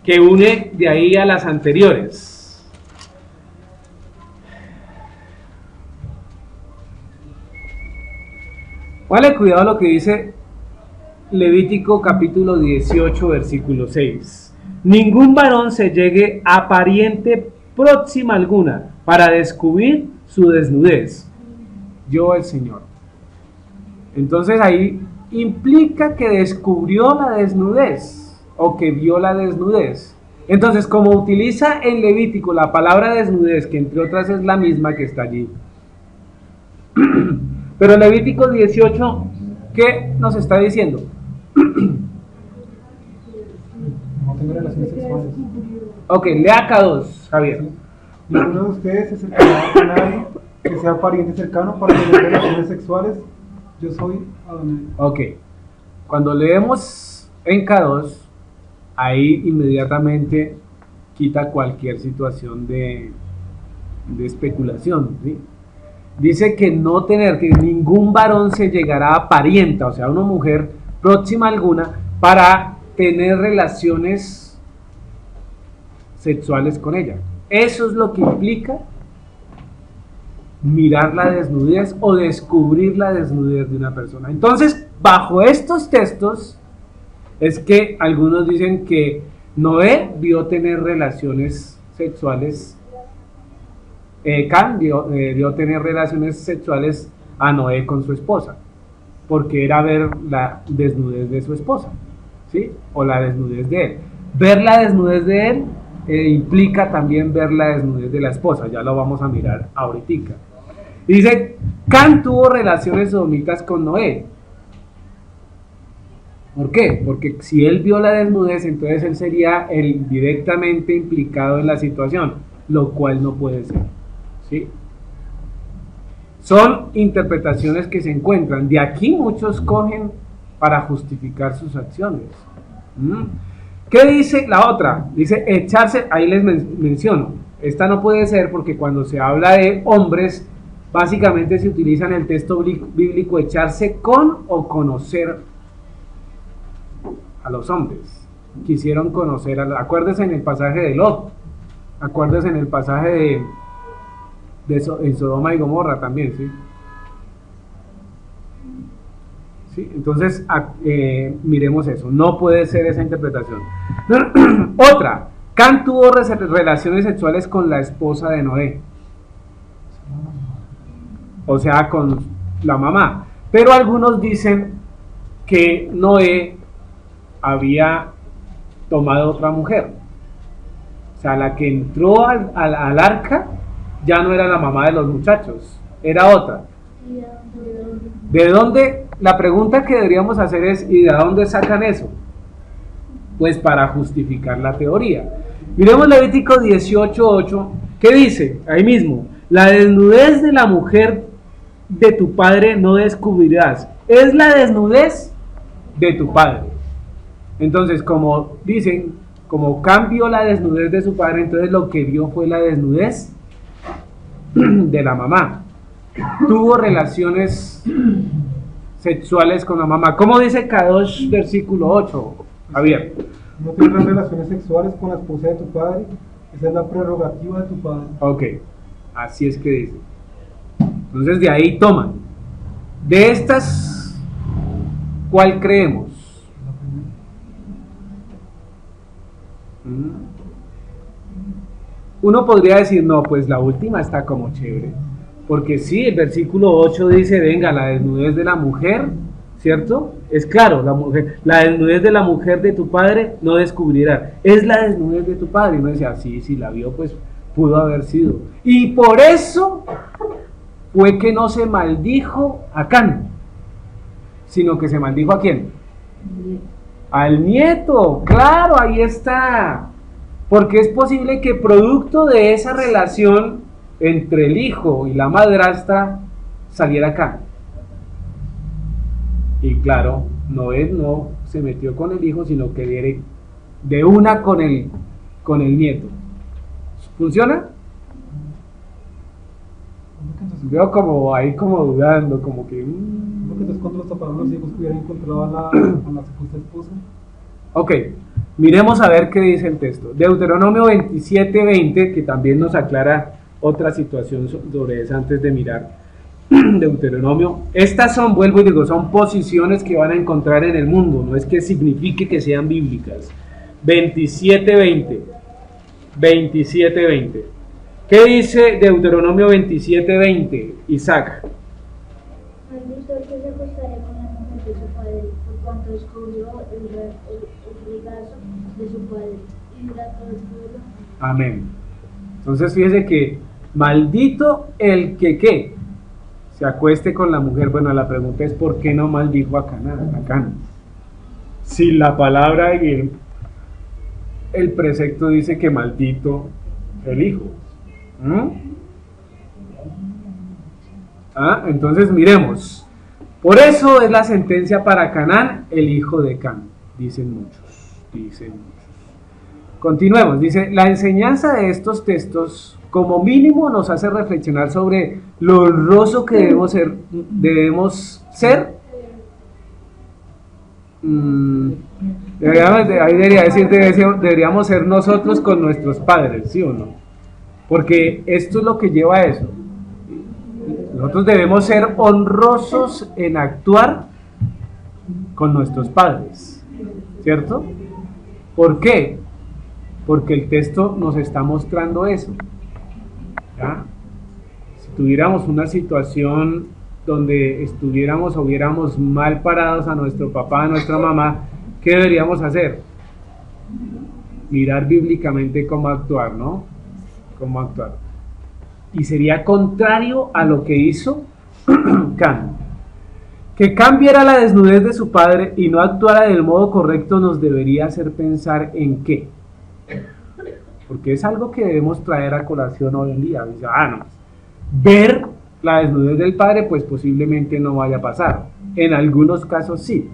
Que une de ahí a las anteriores. Vale, cuidado lo que dice Levítico capítulo 18 versículo 6. Ningún varón se llegue a pariente próxima alguna para descubrir su desnudez. Yo el Señor. Entonces ahí implica que descubrió la desnudez o que vio la desnudez. Entonces, como utiliza en Levítico la palabra desnudez, que entre otras es la misma que está allí. Pero Levítico 18, ¿qué nos está diciendo? No tengo relaciones sexuales. Ok, lea K2, Javier. Ninguno de ustedes se acercará a nadie que sea pariente cercano para tener relaciones sexuales. Yo soy Adonai. Ok, cuando leemos en K2, ahí inmediatamente quita cualquier situación de especulación, ¿sí? Dice que no tener, que ningún varón se llegará a parienta, o sea, una mujer próxima alguna, para tener relaciones sexuales con ella. Eso es lo que implica mirar la desnudez o descubrir la desnudez de una persona. Entonces, bajo estos textos, es que algunos dicen que Noé vio tener relaciones sexuales, Can vio tener relaciones sexuales a Noé con su esposa, porque era ver la desnudez de su esposa, ¿sí? O la desnudez de él. Ver la desnudez de él implica también ver la desnudez de la esposa, ya lo vamos a mirar ahorita. Dice, Can tuvo relaciones sodomitas con Noé. ¿Por qué? Porque si él vio la desnudez, entonces él sería el directamente implicado en la situación, lo cual no puede ser, ¿sí? Son interpretaciones que se encuentran. De aquí muchos cogen para justificar sus acciones. ¿Qué dice la otra? Dice echarse, ahí les menciono. Esta no puede ser porque cuando se habla de hombres, básicamente se utiliza en el texto bíblico echarse con o conocer a los hombres. Quisieron conocer acuérdense en el pasaje de Lot, acuérdense en el pasaje en Sodoma y Gomorra también, ¿sí? ¿Sí? Entonces miremos eso, no puede ser esa interpretación. Otra, Can tuvo relaciones sexuales con la esposa de Noé, o sea, con la mamá, pero algunos dicen que Noé había tomado otra mujer, o sea, la que entró al arca ya no era la mamá de los muchachos, era otra. ¿De dónde? La pregunta que deberíamos hacer es, ¿y de dónde sacan eso? Pues para justificar la teoría. Miremos Levítico 18:8, ¿qué dice? Ahí mismo, la desnudez de la mujer de tu padre no descubrirás, es la desnudez de tu padre. Entonces, como dicen, como cambió la desnudez de su padre, entonces lo que vio fue la desnudez de la mamá. Tuvo relaciones sexuales con la mamá. ¿Cómo dice Kadosh versículo 8? Javier. No tendrás relaciones sexuales con la esposa de tu padre, esa es la prerrogativa de tu padre. Ok, así es que dice. Entonces de ahí toman. De estas, ¿cuál creemos? Uno podría decir, no, pues la última está como chévere, Porque sí, el versículo 8 dice, venga, la desnudez de la mujer, ¿cierto? Es claro, la desnudez de la mujer de tu padre no descubrirá. Es la desnudez de tu padre. Y uno dice, sí, si la vio, pues pudo haber sido. Y por eso fue que no se maldijo a Can, sino que se maldijo ¿a quién? Al nieto. Claro, ahí está. Porque es posible que producto de esa relación entre el hijo y la madrastra saliera Can. Y claro, Noé no se metió con el hijo, sino que de una con el nieto. ¿Funciona? Veo como ahí como dudando, como que... Porque entonces cuando los taparon los hijos hubieran encontrado a la supuesta esposa. Ok, miremos a ver qué dice el texto. Deuteronomio 27:20, que también nos aclara otra situación sobre eso antes de mirar. Deuteronomio, estas son, vuelvo y digo, son posiciones que van a encontrar en el mundo, no es que signifique que sean bíblicas. 27:20. ¿Qué dice Deuteronomio 27:20, Isaac? Maldito el que se acostará con la mujer de su padre, por cuanto descubrió el regazo de su padre, y dirá todo el pueblo. Amén. Entonces fíjese que maldito el que ¿qué? Se acueste con la mujer. Bueno, la pregunta es ¿por qué no maldijo a Can? Si la palabra y el precepto dice que maldito el hijo. Entonces miremos. Por eso es la sentencia para Canaán, el hijo de Can, dicen muchos. Continuemos, dice, la enseñanza de estos textos como mínimo nos hace reflexionar sobre lo honroso que debemos ser. Ahí debería decir, deberíamos ser nosotros con nuestros padres, ¿sí o no? Porque esto es lo que lleva a eso. Nosotros debemos ser honrosos en actuar con nuestros padres, ¿cierto? ¿Por qué? Porque el texto nos está mostrando eso. ¿Ya? Si tuviéramos una situación donde estuviéramos o viéramos mal parados a nuestro papá, a nuestra mamá, ¿qué deberíamos hacer? Mirar bíblicamente cómo actuar, ¿no? Cómo actuar. Y sería contrario a lo que hizo Can. Que Can viera la desnudez de su padre y no actuara del modo correcto nos debería hacer pensar en qué. Porque es algo que debemos traer a colación hoy en día. Dice, no, ver la desnudez del padre, pues posiblemente no vaya a pasar. En algunos casos sí.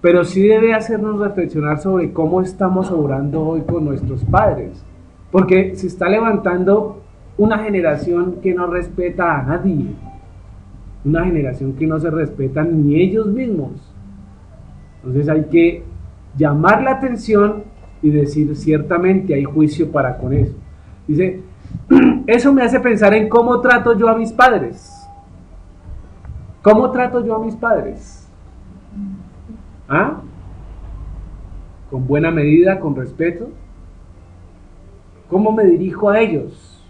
Pero sí debe hacernos reflexionar sobre cómo estamos obrando hoy con nuestros padres. Porque se está levantando una generación que no respeta a nadie. Una generación que no se respeta ni ellos mismos. Entonces hay que llamar la atención y decir, ciertamente hay juicio para con eso. Dice, eso me hace pensar en cómo trato yo a mis padres. ¿Cómo trato yo a mis padres? ¿Con buena medida, con respeto? ¿Cómo me dirijo a ellos?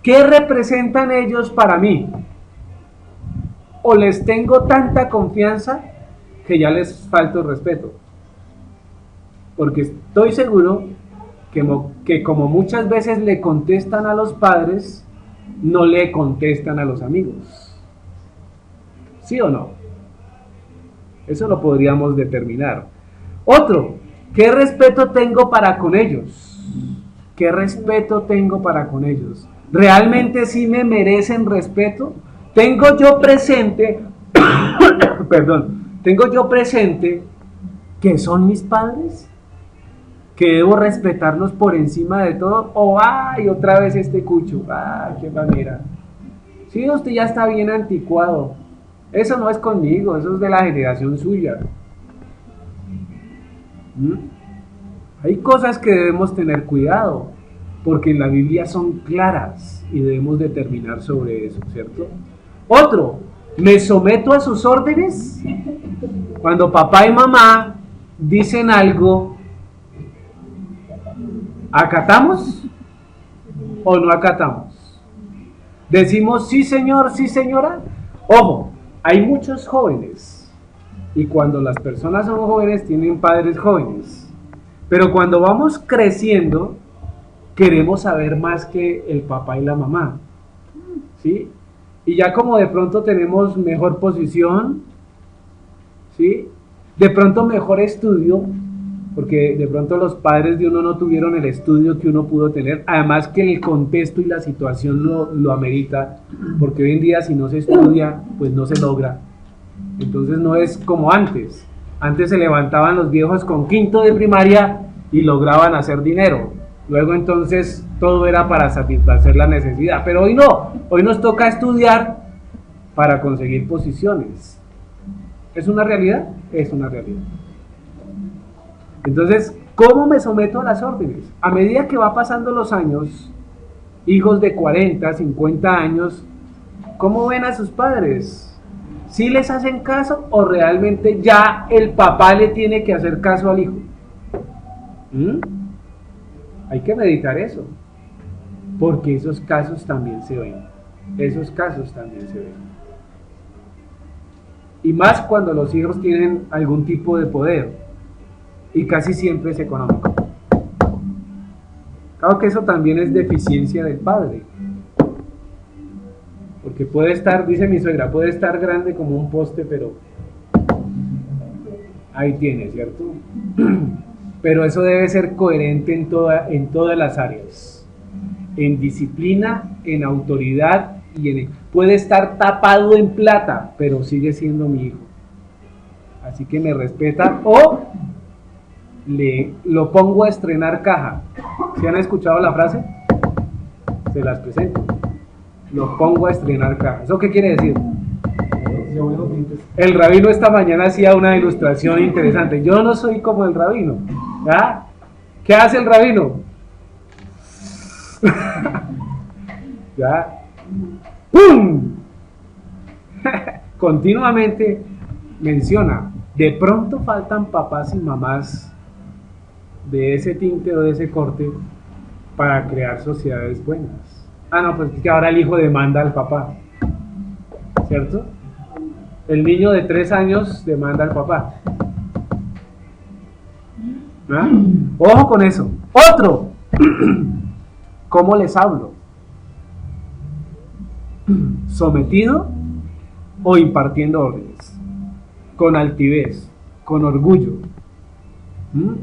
¿Qué representan ellos para mí? ¿O les tengo tanta confianza que ya les falta el respeto? Porque estoy seguro que como muchas veces le contestan a los padres, no le contestan a los amigos. ¿Sí o no? Eso lo podríamos determinar. Otro, ¿qué respeto tengo para con ellos? ¿Qué respeto tengo para con ellos? ¿Realmente sí me merecen respeto? ¿Tengo yo presente, tengo yo presente que son mis padres? ¿Que debo respetarlos por encima de todo? ¿O otra vez este cucho? ¡Qué manera! Sí, usted ya está bien anticuado. Eso no es conmigo, eso es de la generación suya. Hay cosas que debemos tener cuidado, porque en la Biblia son claras y debemos determinar sobre eso, ¿cierto? Otro, ¿me someto a sus órdenes? Cuando papá y mamá dicen algo, ¿acatamos o no acatamos? Decimos sí señor, sí señora. Ojo, hay muchos jóvenes y cuando las personas son jóvenes tienen padres jóvenes. Pero cuando vamos creciendo queremos saber más que el papá y la mamá. ¿Sí? Y ya como de pronto tenemos mejor posición, ¿sí? De pronto mejor estudio, porque de pronto los padres de uno no tuvieron el estudio que uno pudo tener, además que el contexto y la situación lo amerita, porque hoy en día si no se estudia, pues no se logra. Entonces no es como antes. Antes se levantaban los viejos con quinto de primaria y lograban hacer dinero. Luego entonces todo era para satisfacer la necesidad, pero hoy no, hoy nos toca estudiar para conseguir posiciones. ¿Es una realidad? Es una realidad. Entonces, ¿cómo me someto a las órdenes? A medida que va pasando los años, hijos de 40, 50 años, ¿cómo ven a sus padres? ¿Sí les hacen caso o realmente ya el papá le tiene que hacer caso al hijo? Hay que meditar eso, porque esos casos también se ven. Esos casos también se ven. Y más cuando los hijos tienen algún tipo de poder. Y casi siempre es económico. Claro que eso también es deficiencia del padre. Porque puede estar, dice mi suegra, puede estar grande como un poste, pero ahí tiene, ¿cierto? Pero eso debe ser coherente en todas las áreas. En disciplina, en autoridad y puede estar tapado en plata, pero sigue siendo mi hijo. Así que me respeta o lo pongo a estrenar caja. ¿Sí han escuchado la frase? Se las presento. Lo pongo a estrenar caja. ¿Eso qué quiere decir? El rabino esta mañana hacía una ilustración interesante. Yo no soy como el rabino. ¿Ya? ¿Qué hace el rabino? ¿Ya? ¡Pum! Continuamente menciona, de pronto faltan papás y mamás de ese tinte o de ese corte para crear sociedades buenas. Ah, no, pues que ahora el hijo demanda al papá, ¿cierto? El niño de 3 años demanda al papá. ¿Ah? Ojo con eso. Otro, ¿cómo les hablo? ¿Sometido o impartiendo órdenes? Con altivez, con orgullo.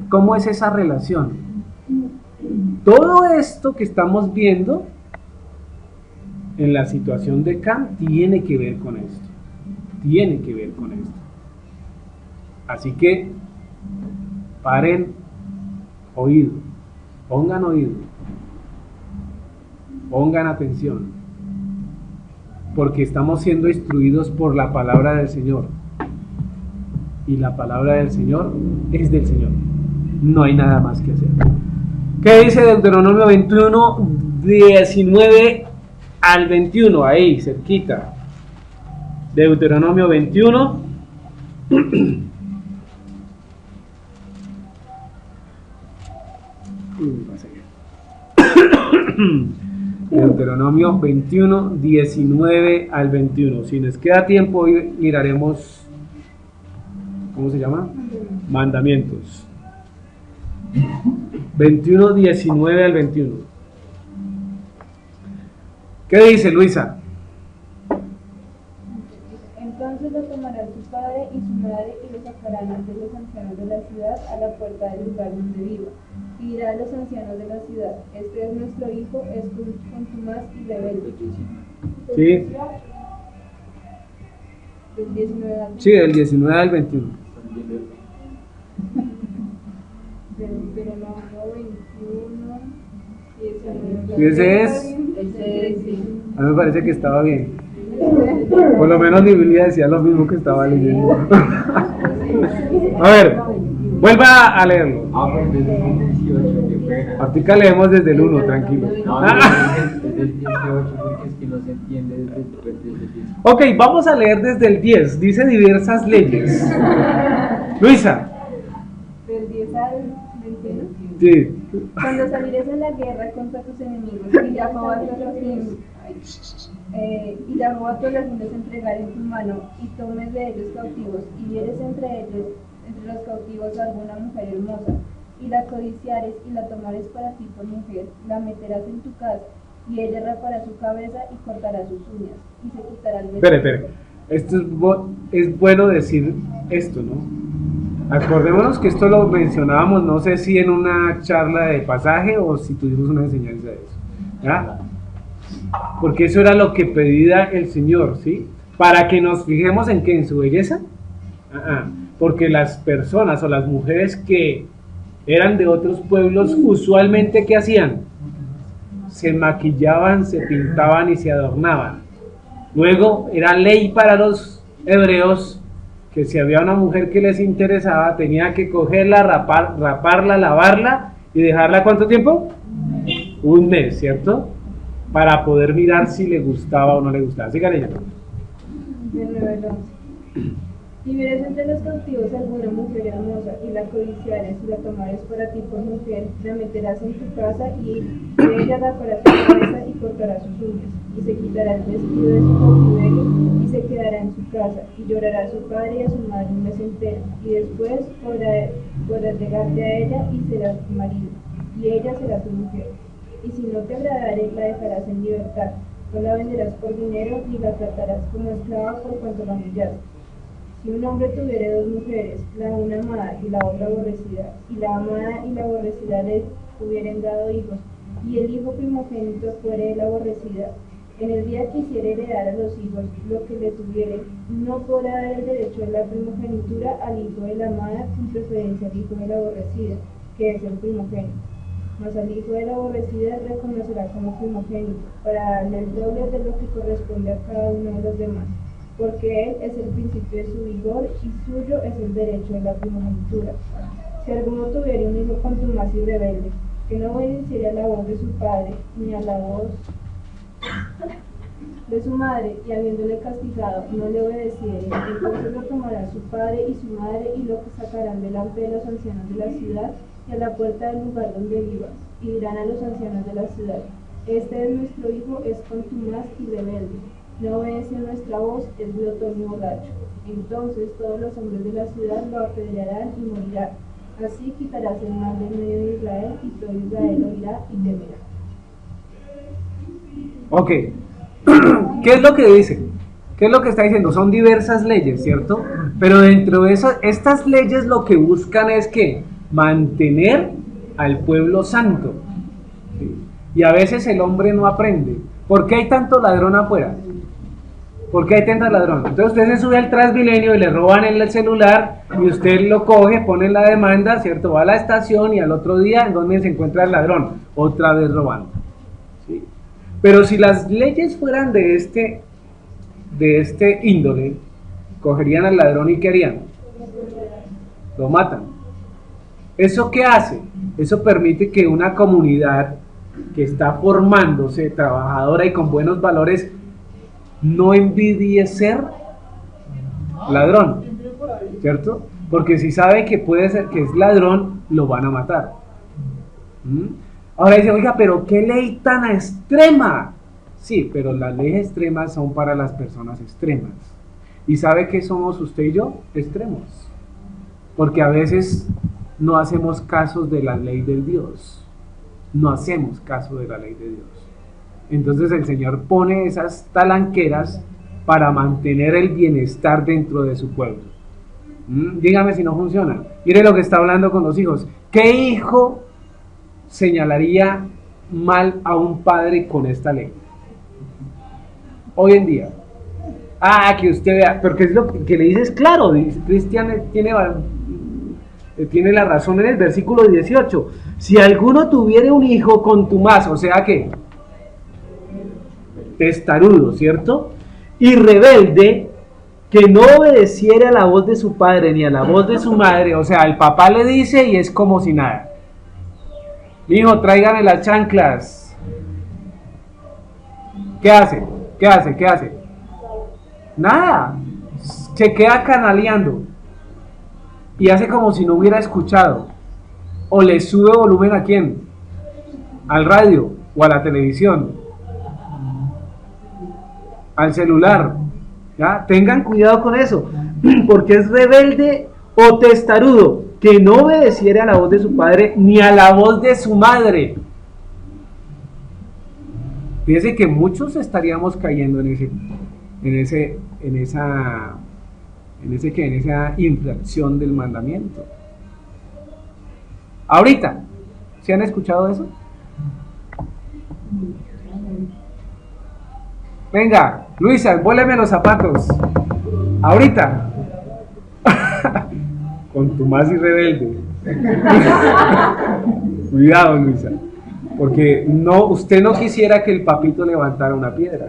¿Cómo es esa relación? Todo esto que estamos viendo en la situación de Can tiene que ver con esto. Tiene que ver con esto. Así que paren oído, pongan atención, porque estamos siendo instruidos por la palabra del Señor. Y la palabra del Señor es del Señor. No hay nada más que hacer. ¿Qué dice Deuteronomio 21, 19 al 21? Ahí, cerquita. Deuteronomio 21. Deuteronomio 21, 19 al 21. Si nos queda tiempo, hoy miraremos. ¿Cómo se llama? Mandamientos. 21, 19 al 21. ¿Qué dice Luisa? Entonces lo tomará su padre y su madre y lo sacarán ante los ancianos de la ciudad a la puerta del lugar donde viva. Y dirá a los ancianos de la ciudad: este es nuestro hijo, es contumaz y rebelde. Sí. Del 19 al 21. Sí, del 19 al 21. Deuteronomio 21, 19. ¿Y ese es? Ese sí. A mí me parece que estaba bien. Por lo menos mi Biblia decía lo mismo que estaba leyendo. A ver, vuelva a leerlo. Ahorita leemos desde el 1, tranquilo. Desde el 18, porque es que no se entiende desde el 10. Ok, vamos a leer desde el 10. Dice diversas leyes. Luisa. Del 10 al 21. Sí. Cuando salieres a la guerra contra tus enemigos y ya acabaste los enemigos. y Jehová tú les hundes entregar en tu mano, y tomes de ellos cautivos, y vieres entre los cautivos alguna mujer hermosa, y la codiciares, y la tomares para ti por mujer, la meterás en tu casa, y ella rapará su cabeza y cortará sus uñas, y se quitará el vestido. Espere. Esto es bueno decir esto, ¿no? Acordémonos que esto lo mencionábamos, no sé si en una charla de pasaje o si tuvimos una enseñanza de eso, ¿ya? Porque eso era lo que pedía el Señor, ¿sí? Para que nos fijemos en qué, en su belleza. Porque las personas o las mujeres que eran de otros pueblos, usualmente, ¿qué hacían? Se maquillaban, se pintaban y se adornaban. Luego era ley para los hebreos que si había una mujer que les interesaba, tenía que cogerla, raparla, lavarla y dejarla ¿cuánto tiempo? Un mes, ¿cierto? Para poder mirar si le gustaba o no le gustaba. Sigan leyendo. Del 9 al 11. Y vieres entre los cautivos alguna mujer hermosa, y la codiciares, y la tomares para ti por mujer, la meterás en tu casa, y de ella raparás su cabeza y cortarás sus uñas, y se quitará el vestido de su cautiverio, y se quedará en su casa, y llorará a su padre y a su madre un mes entero, y después podrás llegarte a ella y serás tu marido, y ella será tu mujer. Y si no te agradare, la dejarás en libertad, no la venderás por dinero, ni la tratarás como esclava por cuanto la humillaste. Si un hombre tuviere dos mujeres, la una amada y la otra aborrecida, y la amada y la aborrecida le hubieren dado hijos, y el hijo primogénito fuere de la aborrecida, en el día que hiciere heredar a los hijos lo que le tuviere, no podrá dar el derecho de la primogenitura al hijo de la amada sin preferencia al hijo de la aborrecida, que es el primogénito. Mas al hijo de la aborrecida reconocerá como primogénito, para darle el doble de lo que corresponde a cada uno de los demás, porque él es el principio de su vigor y suyo es el derecho de la primogenitura. Si alguno tuviere un hijo contumaz y rebelde, que no obedeciere a la voz de su padre, ni a la voz de su madre, y habiéndole castigado, no le obedeciere, entonces lo tomará su padre y su madre, y lo sacarán delante de los ancianos de la ciudad, y a la puerta del lugar donde vivas, y dirán a los ancianos de la ciudad: este es nuestro hijo, es contumaz y rebelde, no obedece a nuestra voz, es glotón y borracho. Entonces todos los hombres de la ciudad lo apedrearán y morirá. Así quitarás el mal del medio de Israel, y todo Israel oirá y temerá. Ok. ¿Qué es lo que dice? ¿Qué es lo que está diciendo? Son diversas leyes, ¿cierto? Pero dentro de estas leyes lo que buscan es que mantener al pueblo santo. ¿Sí? Y a veces el hombre no aprende. ¿Por qué hay tanto ladrón afuera? ¿Por qué hay tanto ladrón? Entonces usted se sube al Transmilenio y le roban el celular y usted lo coge, pone la demanda, ¿cierto? Va a la estación y al otro día en donde se encuentra el ladrón, otra vez robando. ¿Sí? Pero si las leyes fueran de este índole, cogerían al ladrón y ¿qué harían? Lo matan. ¿Eso qué hace? Eso permite que una comunidad que está formándose, trabajadora y con buenos valores, no envidie ser ladrón, ¿cierto? Porque si sabe que puede ser que es ladrón, lo van a matar. Ahora dice, oiga, pero qué ley tan extrema. Sí, pero las leyes extremas son para las personas extremas. ¿Y sabe qué somos usted y yo? Extremos. Porque a veces no hacemos caso de la ley de Dios. No hacemos caso de la ley de Dios. Entonces el Señor pone esas talanqueras para mantener el bienestar dentro de su pueblo. Dígame si no funciona. Mire lo que está hablando con los hijos. ¿Qué hijo señalaría mal a un padre con esta ley? Hoy en día. Que usted vea, porque es lo que le dice es claro. Cristian tiene la razón en el versículo 18. Si alguno tuviere un hijo contumaz, o sea que testarudo, ¿cierto? Y rebelde, que no obedeciere a la voz de su padre ni a la voz de su madre, o sea, el papá le dice y es como si nada. Hijo, tráigame las chanclas. ¿Qué hace? ¿Qué hace? ¿Qué hace? Nada. Se queda canaleando y hace como si no hubiera escuchado. O le sube volumen ¿a quién? Al radio o a la televisión. al celular. ¿Ya? Tengan cuidado con eso, porque es rebelde o testarudo, que no obedeciere a la voz de su padre ni a la voz de su madre. Fíjense que muchos estaríamos cayendo en esa infracción del mandamiento. Ahorita, ¿se han escuchado eso? Venga, Luisa, envuélveme los zapatos. Ahorita. Con tu más y rebelde. Cuidado, Luisa. Porque no, usted no quisiera que el papito levantara una piedra.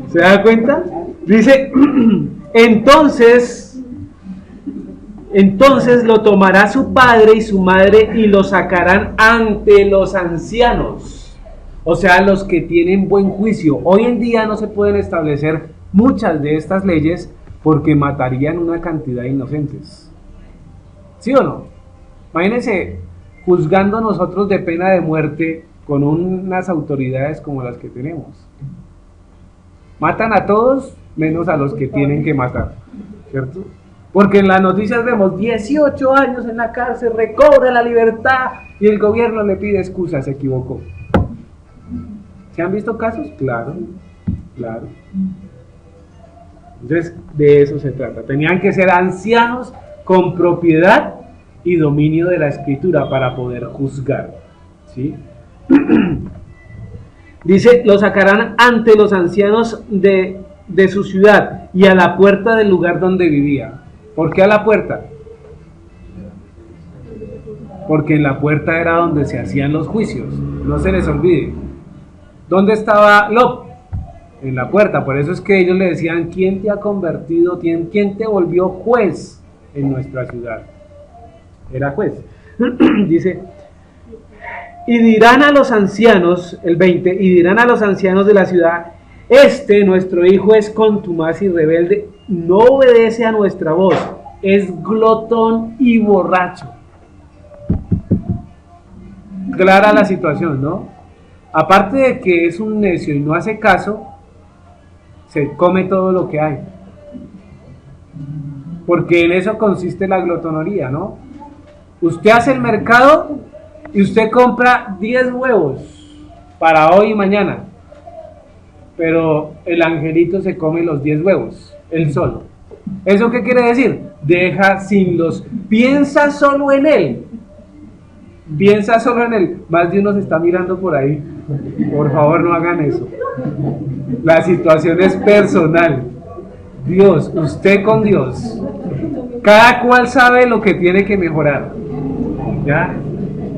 ¿Se da cuenta? Dice, entonces lo tomará su padre y su madre y lo sacarán ante los ancianos, o sea, los que tienen buen juicio. Hoy en día no se pueden establecer muchas de estas leyes porque matarían una cantidad de inocentes. ¿Sí o no? Imagínense juzgando nosotros de pena de muerte con unas autoridades como las que tenemos. Matan a todos menos a los que tienen que matar, ¿cierto? Porque en las noticias vemos 18 años en la cárcel, recobra la libertad y el gobierno le pide excusas, se equivocó. ¿Se han visto casos? Claro, claro. Entonces, de eso se trata. Tenían que ser ancianos con propiedad y dominio de la escritura para poder juzgar, ¿sí? Dice, lo sacarán ante los ancianos de su ciudad y a la puerta del lugar donde vivía. ¿Por qué a la puerta? Porque en la puerta era donde se hacían los juicios, no se les olvide. ¿Dónde estaba Lot? En la puerta. Por eso es que ellos le decían, ¿quién te ha convertido? ¿Quién te volvió juez en nuestra ciudad? Era juez. Dice, y dirán a los ancianos, el 20, y dirán a los ancianos de la ciudad, nuestro hijo es contumaz y rebelde, no obedece a nuestra voz, es glotón y borracho. Clara la situación, ¿no? Aparte de que es un necio y no hace caso, se come todo lo que hay. Porque en eso consiste la glotonería, ¿no? Usted hace el mercado y usted compra 10 huevos para hoy y mañana. Pero el angelito se come los 10 huevos, él solo. ¿Eso qué quiere decir? Deja sin los... Piensa solo en él. Piensa solo en él. Más de uno se está mirando por ahí. Por favor, no hagan eso. La situación es personal. Dios, usted con Dios. Cada cual sabe lo que tiene que mejorar. ¿Ya?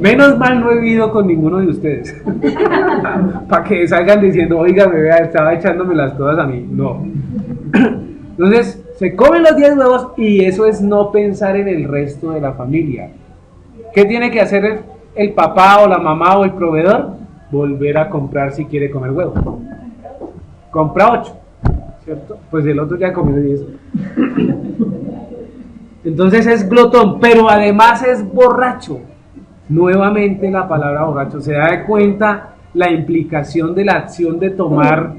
Menos mal no he vivido con ninguno de ustedes. Para que salgan diciendo, oiga, me vea, estaba echándomelas todas a mí. No. Entonces, se comen los 10 huevos y eso es no pensar en el resto de la familia. ¿Qué tiene que hacer el papá o la mamá o el proveedor? Volver a comprar si quiere comer huevo. Compra 8, ¿cierto? Pues el otro ya comió 10. Entonces es glotón, pero además es borracho. Nuevamente la palabra borracho. ¿Se da cuenta la implicación de la acción de tomar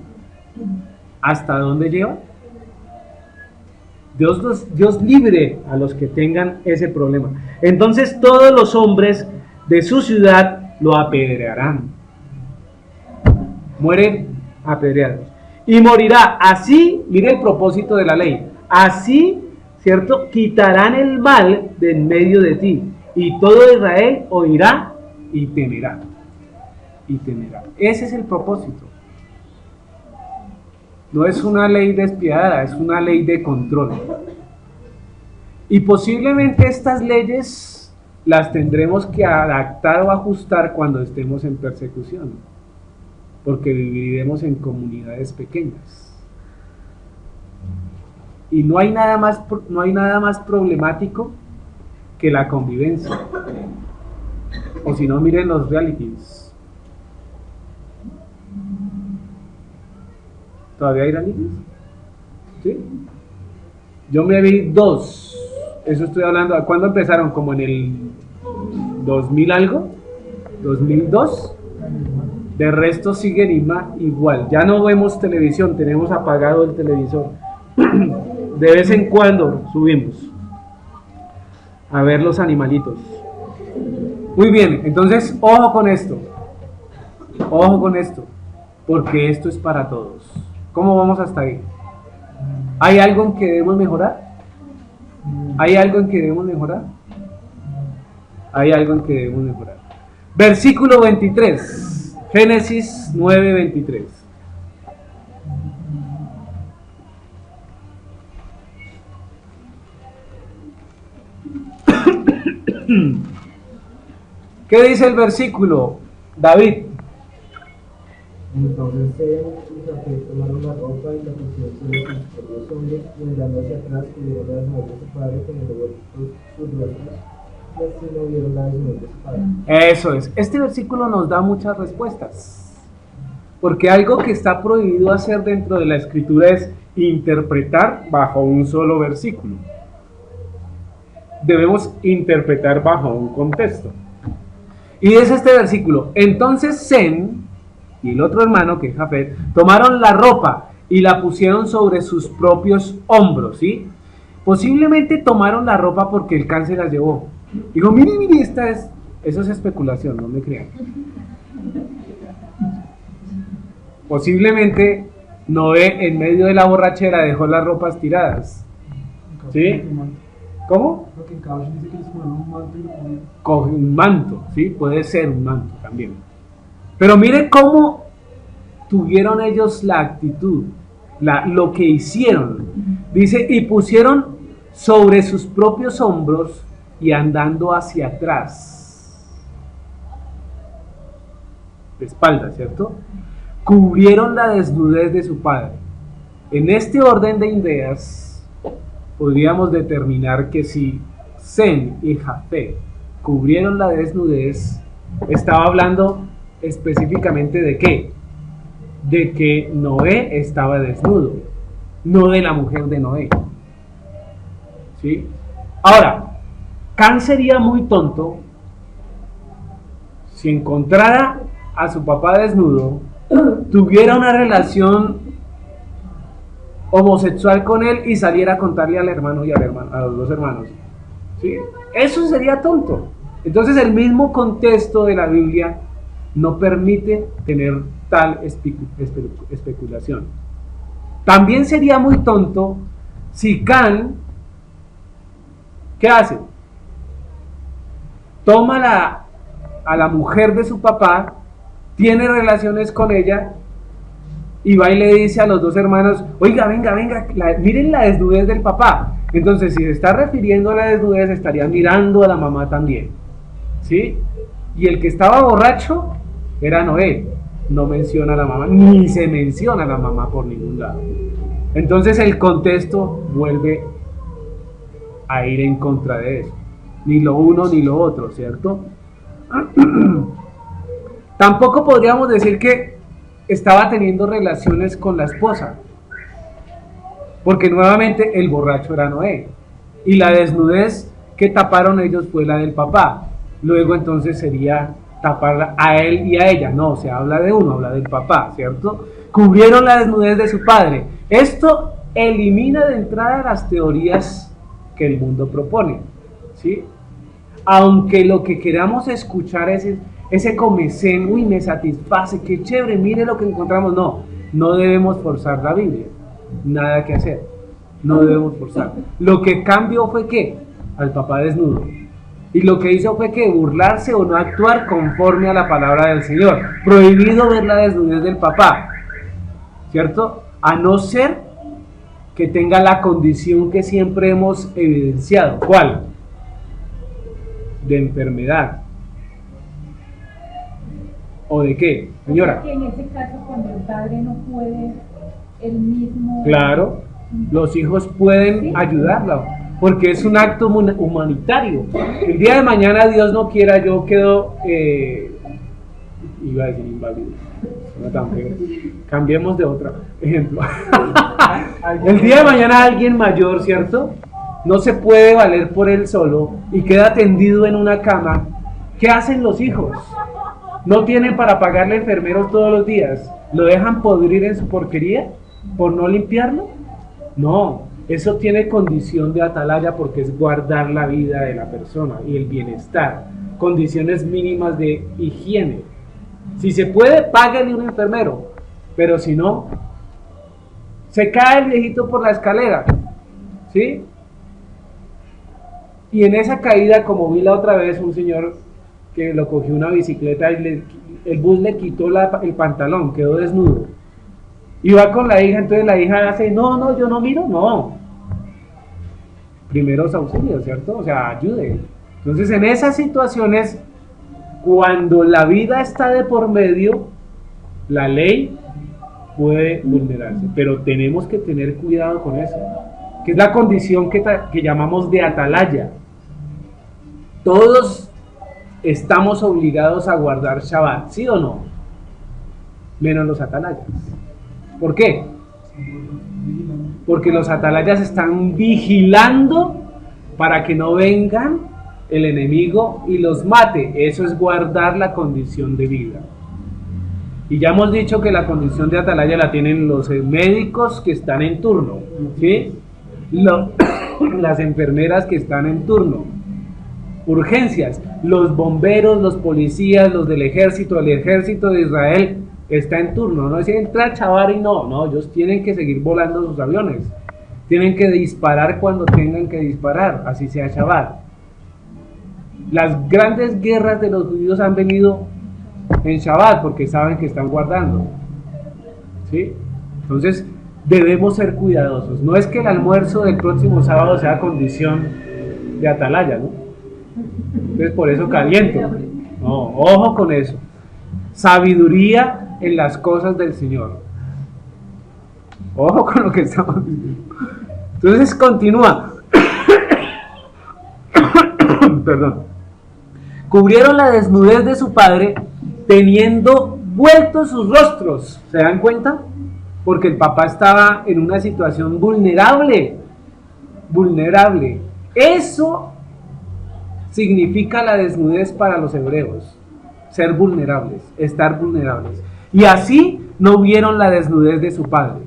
hasta dónde lleva? Dios libre a los que tengan ese problema. Entonces todos los hombres de su ciudad lo apedrearán. Mueren apedreados. Y morirá. Así, mire el propósito de la ley. Así, ¿cierto? Quitarán el mal de en medio de ti. Y todo Israel oirá y temerá. Y temerá. Ese es el propósito. No es una ley despiadada, es una ley de control. Y posiblemente estas leyes las tendremos que adaptar o ajustar cuando estemos en persecución, porque viviremos en comunidades pequeñas. Y no hay nada más problemático que la convivencia. O si no, miren los realities. ¿Todavía hay realities? ¿Sí? Yo me vi 2. Eso estoy hablando. ¿Cuándo empezaron? ¿Como en el 2000 algo? ¿2002? De resto siguen igual. Ya no vemos televisión, tenemos apagado el televisor. De vez en cuando subimos a ver los animalitos. Muy bien, entonces ojo con esto. Ojo con esto, porque esto es para todos. ¿Cómo vamos hasta ahí? ¿Hay algo en que debemos mejorar? ¿Hay algo en que debemos mejorar? Hay algo en que debemos mejorar. Versículo 23, Génesis 9:23. ¿Qué dice el versículo, David? Entonces y Jafet tomaron la ropa y la pusieron sobre sus propios hombros, y mirando hacia atrás cubrieron la desnudez de su padre teniendo vueltos sus rostros, y así no vieron la desnudez de su padre. Eso es. Este versículo nos da muchas respuestas. Porque algo que está prohibido hacer dentro de la escritura es interpretar bajo un solo versículo. Debemos interpretar bajo un contexto. Y es este versículo. Entonces Sem y el otro hermano, que es Jafet, tomaron la ropa y la pusieron sobre sus propios hombros, ¿sí? Posiblemente tomaron la ropa porque el Can se las llevó. Digo, mire, eso es especulación, no me crean. Posiblemente Noé en medio de la borrachera dejó las ropas tiradas. ¿Sí? ¿Cómo? Porque en cada uno dice que les ponen un manto y lo ponen. Coge un manto, ¿sí? Puede ser un manto también. Pero mire cómo tuvieron ellos la actitud, lo que hicieron. Dice, y pusieron sobre sus propios hombros y andando hacia atrás. De espalda, ¿cierto? Cubrieron la desnudez de su padre. En este orden de ideas, podríamos determinar que si Sem y Jafet cubrieron la desnudez, estaba hablando específicamente de qué, de que Noé estaba desnudo, no de la mujer de Noé. ¿Sí? Ahora, Can sería muy tonto si encontrara a su papá desnudo, tuviera una relación homosexual con él y saliera a contarle al hermano y a los dos hermanos. ¿Sí? Eso sería tonto. Entonces el mismo contexto de la Biblia no permite tener tal especulación. También sería muy tonto si Can, ¿qué hace? Toma a la mujer de su papá, tiene relaciones con ella y va y le dice a los dos hermanos, oiga, venga, miren la desnudez del papá. Entonces, si se está refiriendo a la desnudez, estaría mirando a la mamá también, ¿sí? Y el que estaba borracho era Noé. No menciona a la mamá, ni se menciona a la mamá por ningún lado. Entonces el contexto vuelve a ir en contra de eso. Ni lo uno ni lo otro, ¿cierto? Tampoco podríamos decir que estaba teniendo relaciones con la esposa, porque nuevamente el borracho era Noé, y la desnudez que taparon ellos fue la del papá. Luego entonces sería taparla a él y a ella. No, se habla de uno, habla del papá, ¿cierto? Cubrieron la desnudez de su padre. Esto elimina de entrada las teorías que el mundo propone, ¿sí? Aunque lo que queramos escuchar es ese comecén, uy, me satisface, qué chévere, mire lo que encontramos. No debemos forzar la Biblia, nada que hacer, no debemos forzar. Lo que cambió fue que al papá desnudo, y lo que hizo fue que burlarse o no actuar conforme a la palabra del Señor. Prohibido ver la desnudez del papá, ¿cierto? A no ser que tenga la condición que siempre hemos evidenciado. ¿Cuál? De enfermedad. ¿O de qué, señora? O sea, que en ese caso, cuando el padre no puede, el mismo... Claro, los hijos pueden ayudarla, porque es un acto humanitario. El día de mañana, Dios no quiera, yo quedo, iba a decir inválido, no tan feo. Cambiemos de otro ejemplo. El día de mañana alguien mayor, ¿cierto? No se puede valer por él solo y queda tendido en una cama. ¿Qué hacen los hijos? no tienen para pagarle enfermeros todos los días, ¿lo dejan podrir en su porquería por no limpiarlo? No, eso tiene condición de atalaya porque es guardar la vida de la persona y el bienestar, condiciones mínimas de higiene. Si se puede, páguenle un enfermero, pero si no, se cae el viejito por la escalera, ¿sí? Y en esa caída, como vi la otra vez, un señor que lo cogió una bicicleta y el bus le quitó el pantalón, quedó desnudo. Y va con la hija, entonces la hija hace, no, yo no miro, no. Primeros auxilios, ¿cierto? O sea, ayude. Entonces, en esas situaciones, cuando la vida está de por medio, la ley puede vulnerarse, pero tenemos que tener cuidado con eso, que es la condición que llamamos de atalaya. Todos estamos obligados a guardar Shabbat, ¿sí o no? Menos los atalayas. ¿Por qué? Porque los atalayas están vigilando para que no vengan el enemigo y los mate. Eso es guardar la condición de vida. Y ya hemos dicho que la condición de atalaya la tienen los médicos que están en turno, ¿sí? Las enfermeras que están en turno. Urgencias, los bomberos, los policías, los del ejército, el ejército de Israel está en turno. No es entrar chavar y no, ellos tienen que seguir volando sus aviones. Tienen que disparar cuando tengan que disparar, así sea Shabbat. Las grandes guerras de los judíos han venido en Shabbat porque saben que están guardando, ¿sí? Entonces debemos ser cuidadosos. No es que el almuerzo del próximo sábado sea condición de atalaya, ¿no? Entonces por eso caliento. No, ojo con eso. Sabiduría en las cosas del Señor. Ojo con lo que estamos diciendo. Entonces continúa. Perdón. Cubrieron la desnudez de su padre, teniendo vueltos sus rostros. ¿Se dan cuenta? Porque el papá estaba en una situación vulnerable. Vulnerable. Eso significa la desnudez para los hebreos. Ser vulnerables, estar vulnerables. Y así no vieron la desnudez de su padre.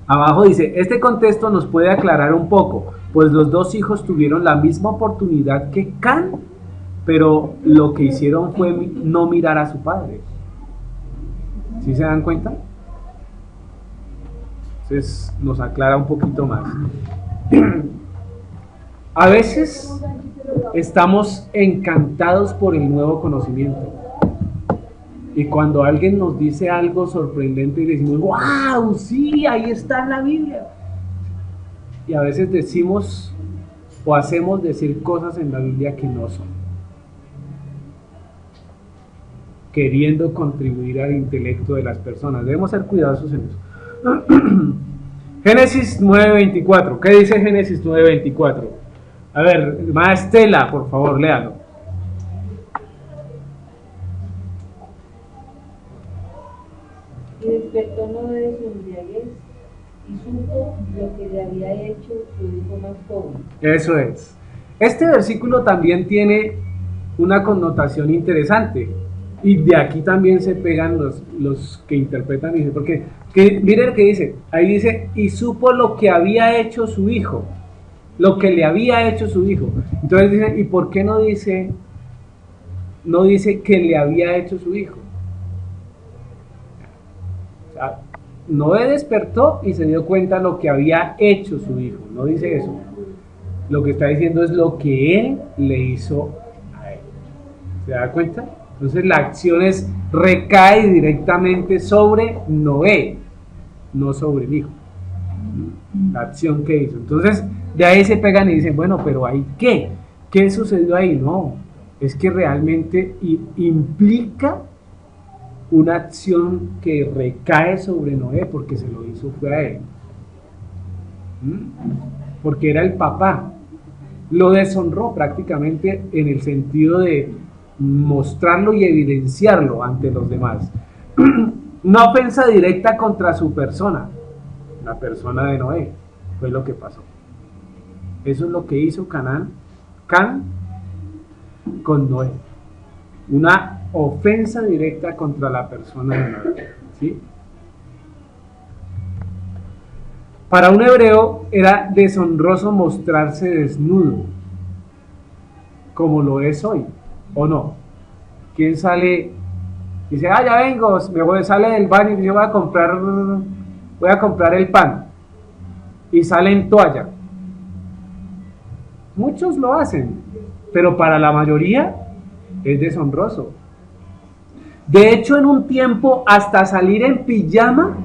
Abajo dice, este contexto nos puede aclarar un poco, pues los dos hijos tuvieron la misma oportunidad que Can, pero lo que hicieron fue no mirar a su padre. ¿Sí se dan cuenta? Entonces nos aclara un poquito más. A veces estamos encantados por el nuevo conocimiento. Y cuando alguien nos dice algo sorprendente y decimos, ¡wow! Sí, ahí está en la Biblia. Y a veces decimos o hacemos decir cosas en la Biblia que no son, queriendo contribuir al intelecto de las personas. Debemos ser cuidadosos en eso. Génesis 9:24. ¿Qué dice Génesis 9:24? A ver, hermana Estela, por favor, léalo. Y despertó Noé de su embriaguez y supo lo que le había hecho su hijo más joven. Eso es. Este versículo también tiene una connotación interesante. Y de aquí también se pegan los que interpretan, porque miren lo que dice, ahí dice, y supo lo que había hecho su hijo, lo que le había hecho su hijo. Entonces dice, ¿y por qué no dice que le había hecho su hijo? O sea, Noé despertó y se dio cuenta lo que había hecho su hijo, no dice eso. Lo que está diciendo es lo que él le hizo a él. ¿Se da cuenta? Entonces la acción recae directamente sobre Noé, no sobre el hijo. La acción que hizo. Entonces de ahí se pegan y dicen, bueno, pero ¿ahí qué? ¿Qué sucedió ahí? No, es que realmente implica una acción que recae sobre Noé porque se lo hizo fue a él. Porque era el papá. Lo deshonró prácticamente en el sentido de mostrarlo y evidenciarlo ante los demás. Una ofensa directa contra su persona, la persona de Noé, fue lo que pasó. Eso es lo que hizo Can con Noé. una ofensa directa contra la persona de Noé, ¿sí? Para un hebreo era deshonroso mostrarse desnudo, como lo es hoy, ¿o no? ¿Quién sale? Dice, ya vengo, sale del baño y dice, voy a comprar el pan, y sale en toalla. Muchos lo hacen, pero para la mayoría es deshonroso. De hecho, en un tiempo hasta salir en pijama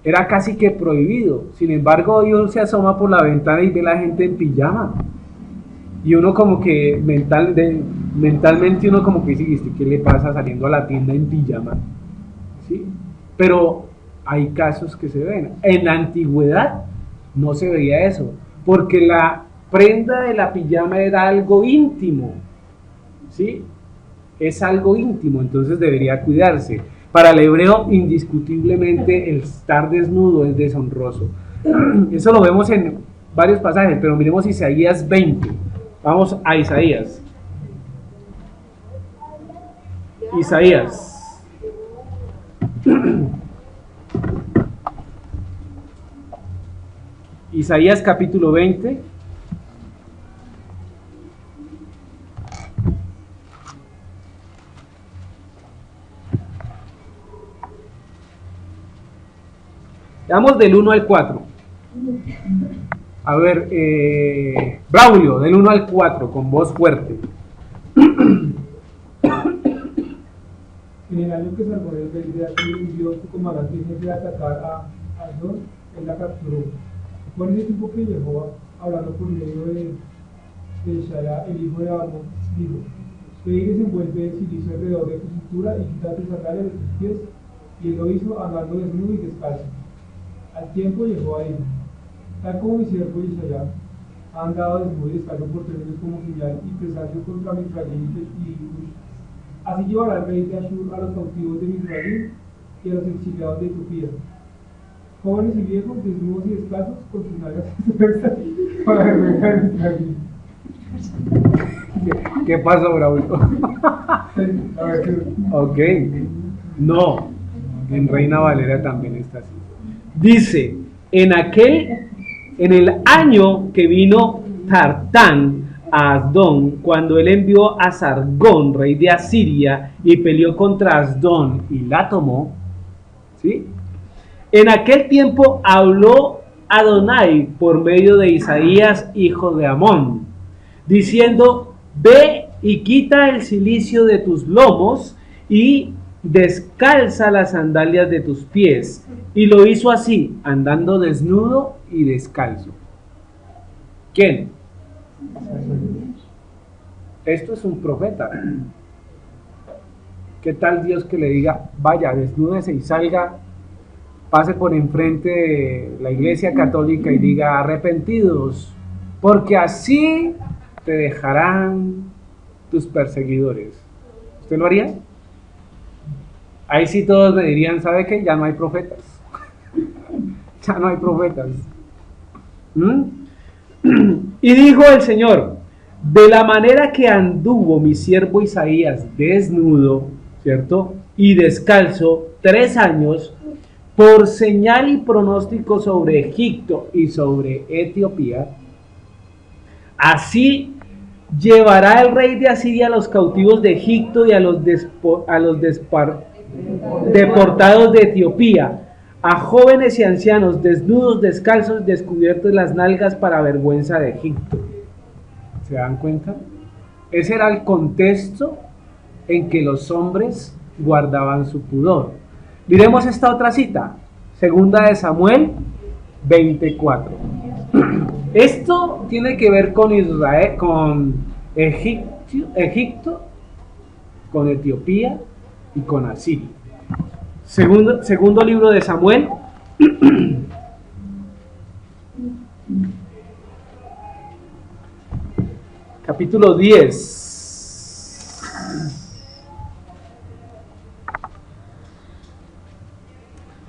era casi que prohibido. Sin embargo, hoy uno se asoma por la ventana y ve la gente en pijama. Y uno como que mentalmente uno como que dice, ¿qué le pasa saliendo a la tienda en pijama? ¿Sí? Pero hay casos que se ven. En la antigüedad no se veía eso, porque la prenda de la pijama era algo íntimo, ¿sí? Es algo íntimo, entonces debería cuidarse. Para el hebreo, indiscutiblemente, el estar desnudo es deshonroso. Eso lo vemos en varios pasajes, pero miremos Isaías 20. Vamos a Isaías. Isaías. Isaías capítulo 20. Vamos del 1 al 4. A ver, Braulio, del 1 al 4, con voz fuerte. En el año que salvó el rey de Asiria envió su comandante jefe a atacar a Asdod, él la capturó. Fue en ese tiempo que Jehová, hablando por medio de Shaya, el hijo de Amón, dijo: ve y desenvuelve el silicio alrededor de tu cintura y quita tus sandalias de tus pies. Y él lo hizo andando desnudo y descalzo. Al tiempo Jehová dijo: tal como mi siervo Isaías ha andado desnudo y descalzo por 3 años como señal y presagio contra Misraim y Cush, así llevará el rey de Ashur a los cautivos de Misraim y a los exiliados de Etiopía, jóvenes y viejos, desnudos y descalzos, con sus nalgas para vergüenza de Misraim. ¿Qué pasó, Braulio? A ver, Ok, no, en Reina Valera también está así. Dice, en el año que vino Tartán a Asdón, cuando él envió a Sargón, rey de Asiria, y peleó contra Asdón y la tomó, ¿sí? En aquel tiempo habló Adonai por medio de Isaías, hijo de Amón, diciendo: ve y quita el cilicio de tus lomos y descalza las sandalias de tus pies. Y lo hizo así, andando desnudo y descalzo. ¿Quién? Esto es un profeta. ¿Qué tal Dios que le diga, vaya, desnúdese y salga, pase por enfrente de la iglesia católica y diga, arrepentidos, porque así te dejarán tus perseguidores? ¿Usted lo haría? Ahí sí todos me dirían, ¿sabe qué? Ya no hay profetas. Ya no hay profetas. Y dijo el Señor: de la manera que anduvo mi siervo Isaías desnudo, ¿cierto? Y descalzo 3 años, por señal y pronóstico sobre Egipto y sobre Etiopía, así llevará el rey de Asiria a los cautivos de Egipto y a los deportados de Etiopía, a jóvenes y ancianos, desnudos, descalzos, descubiertos las nalgas, para vergüenza de Egipto. ¿Se dan cuenta? Ese era el contexto en que los hombres guardaban su pudor. Miremos esta otra cita, 2 de Samuel 24. Esto tiene que ver con Israel, con Egipto, con Etiopía y con Asiria. Segundo libro de Samuel, capítulo 10.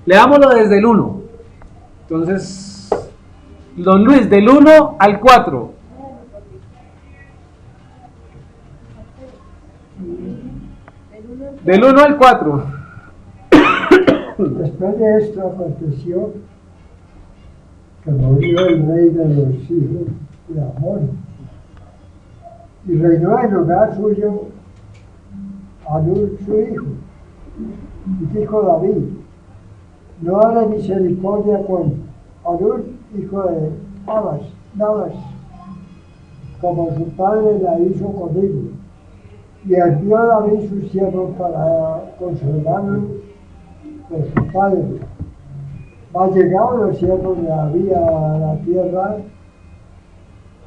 Leámoslo desde el 1. Entonces, don Luis, del 1 al 4. Del 1 al 4. Después de esto aconteció que murió el rey de los hijos de Amón y reinó en lugar suyo Hanún su hijo. Y dijo David: no haré misericordia con Hanún hijo de Nabas, como su padre la hizo conmigo. Y envió a David su siervo para consolarlo por su padre. Mas llegados los siervos de David a la tierra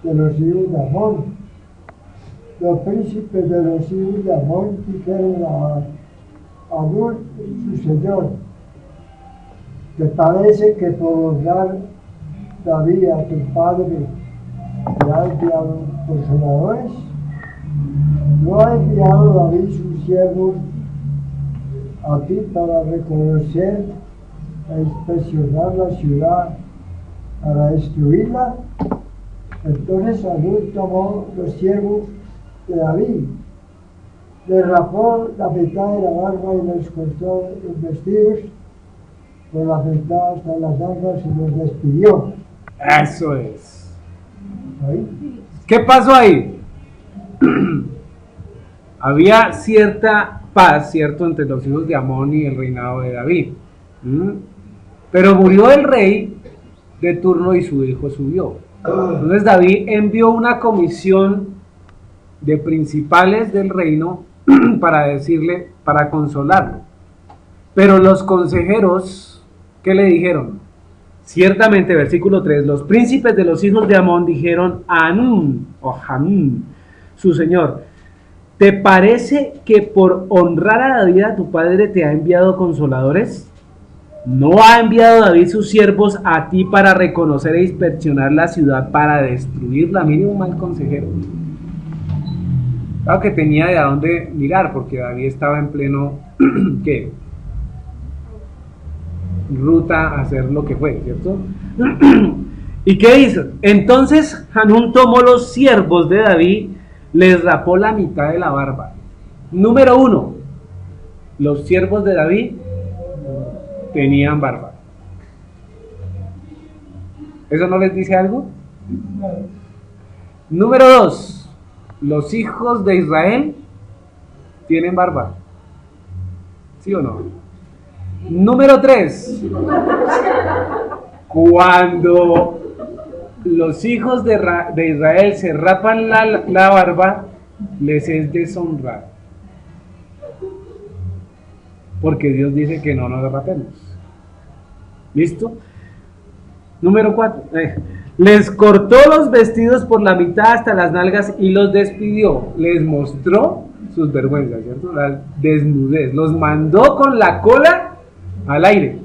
de los hijos de Amón, los príncipes de los hijos de Amón dijeron a Hanún su señor: ¿te parece que por honrar David a tu padre te ha enviado consoladores? ¿No ha enviado David sus siervos a ti para reconocer e inspeccionar la ciudad, para destruirla? Entonces Hanún tomó los siervos de David, le rapó la mitad de la barba y les cortó los vestidos por la mitad hasta las nalgas y los despidió. Eso es. ¿Ahí? ¿Qué pasó ahí? Había cierta paz, ¿cierto?, entre los hijos de Amón y el reinado de David. Pero murió el rey de turno y su hijo subió. Entonces David envió una comisión de principales del reino para decirle, para consolarlo. Pero los consejeros, ¿qué le dijeron? Ciertamente, versículo 3, los príncipes de los hijos de Amón dijeron a Hanún, su señor: ¿te parece que por honrar a David a tu padre te ha enviado consoladores? ¿No ha enviado David sus siervos a ti para reconocer e inspeccionar la ciudad, para destruirla? Mire, un mal consejero. Claro que tenía de a dónde mirar, porque David estaba en pleno, ¿qué?, ruta a hacer lo que fue, ¿cierto? ¿Y qué hizo? Entonces Hanún tomó los siervos de David, les rapó la mitad de la barba. Número 1, los siervos de David tenían barba. ¿Eso no les dice algo? Número 2, los hijos de Israel tienen barba. ¿Sí o no? Número 3, cuando los hijos de Israel se rapan la barba, les es deshonra, porque Dios dice que no nos rapemos. ¿Listo? Número 4, les cortó los vestidos por la mitad hasta las nalgas y los despidió. Les mostró sus vergüenzas, ¿cierto? La desnudez. Los mandó con la cola al aire,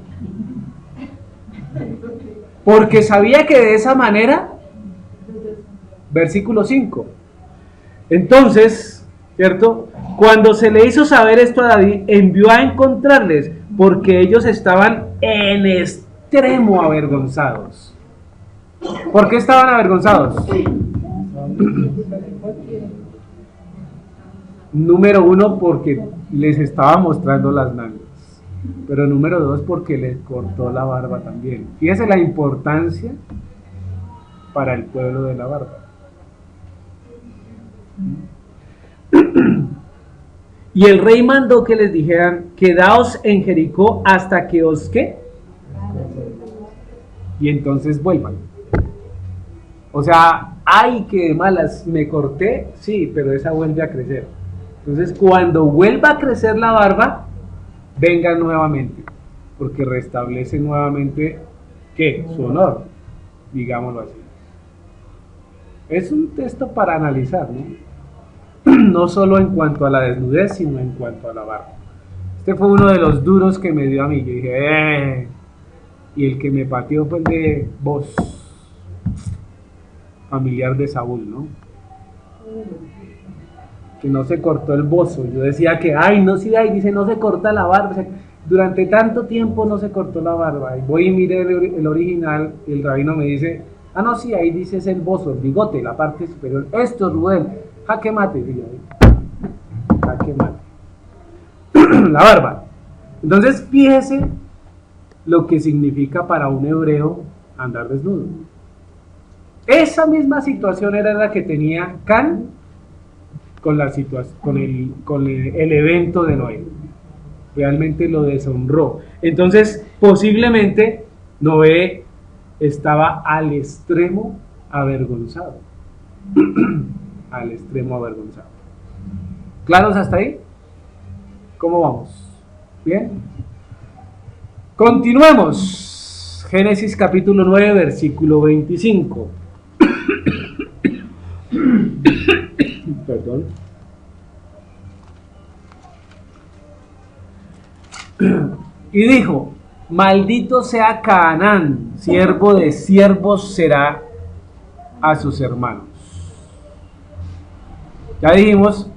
porque sabía que de esa manera, versículo 5, entonces, ¿cierto?, cuando se le hizo saber esto a David, envió a encontrarles, porque ellos estaban en extremo avergonzados. ¿Por qué estaban avergonzados? Número 1, porque les estaba mostrando las nalgas. Pero número 2, porque les cortó la barba también. Fíjese la importancia para el pueblo de la barba. Y el rey mandó que les dijeran: quedaos en Jericó hasta que os ¿qué? Y entonces vuelvan. O sea, ay, que de malas, me corté, sí, pero esa vuelve a crecer. Entonces, cuando vuelva a crecer la barba, vengan nuevamente, porque restablece nuevamente, ¿qué? Su honor, digámoslo así. Es un texto para analizar, ¿no? No solo en cuanto a la desnudez, sino en cuanto a la barba. Este fue uno de los duros que me dio a mí. Yo dije, y el que me pateó fue el de Boz, familiar de Saúl, ¿no? Que no se cortó el bozo. Yo decía que, ay, no, sí, ahí dice, no se corta la barba. O sea, durante tanto tiempo no se cortó la barba. Y voy y miré el original, y el rabino me dice, ah, no, sí, ahí dice es el bozo, el bigote, la parte superior. Esto, Rubén, jaque mate, jaque mate. la barba. Entonces fíjese lo que significa para un hebreo andar desnudo. Esa misma situación era la que tenía Can con el evento de Noé. Realmente lo deshonró. Entonces posiblemente Noé estaba al extremo avergonzado. Al extremo avergonzado. ¿Claros hasta ahí? ¿Cómo vamos? ¿Bien? Continuemos. Génesis capítulo 9, versículo 25. Perdón. Y dijo: maldito sea Canaán, siervo de siervos será a sus hermanos. Ya dijimos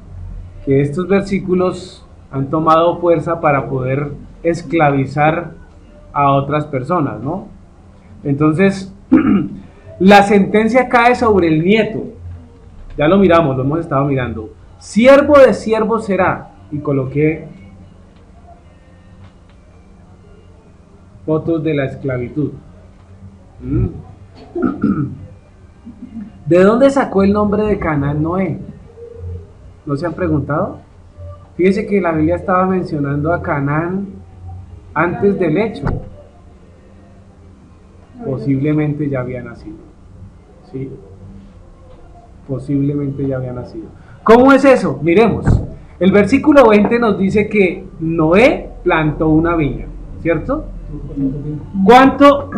que estos versículos han tomado fuerza para poder esclavizar a otras personas, ¿no? Entonces, la sentencia cae sobre el nieto. Ya lo miramos, lo hemos estado mirando. Siervo de siervo será. Y coloqué fotos de la esclavitud. ¿De dónde sacó el nombre de Canaán Noé? ¿No se han preguntado? Fíjese que la Biblia estaba mencionando a Canaán antes del hecho. Posiblemente ya había nacido. ¿Sí? Posiblemente ya había nacido. ¿Cómo es eso? Miremos. El versículo 20 nos dice que Noé plantó una viña, ¿cierto? ¿Cuánto?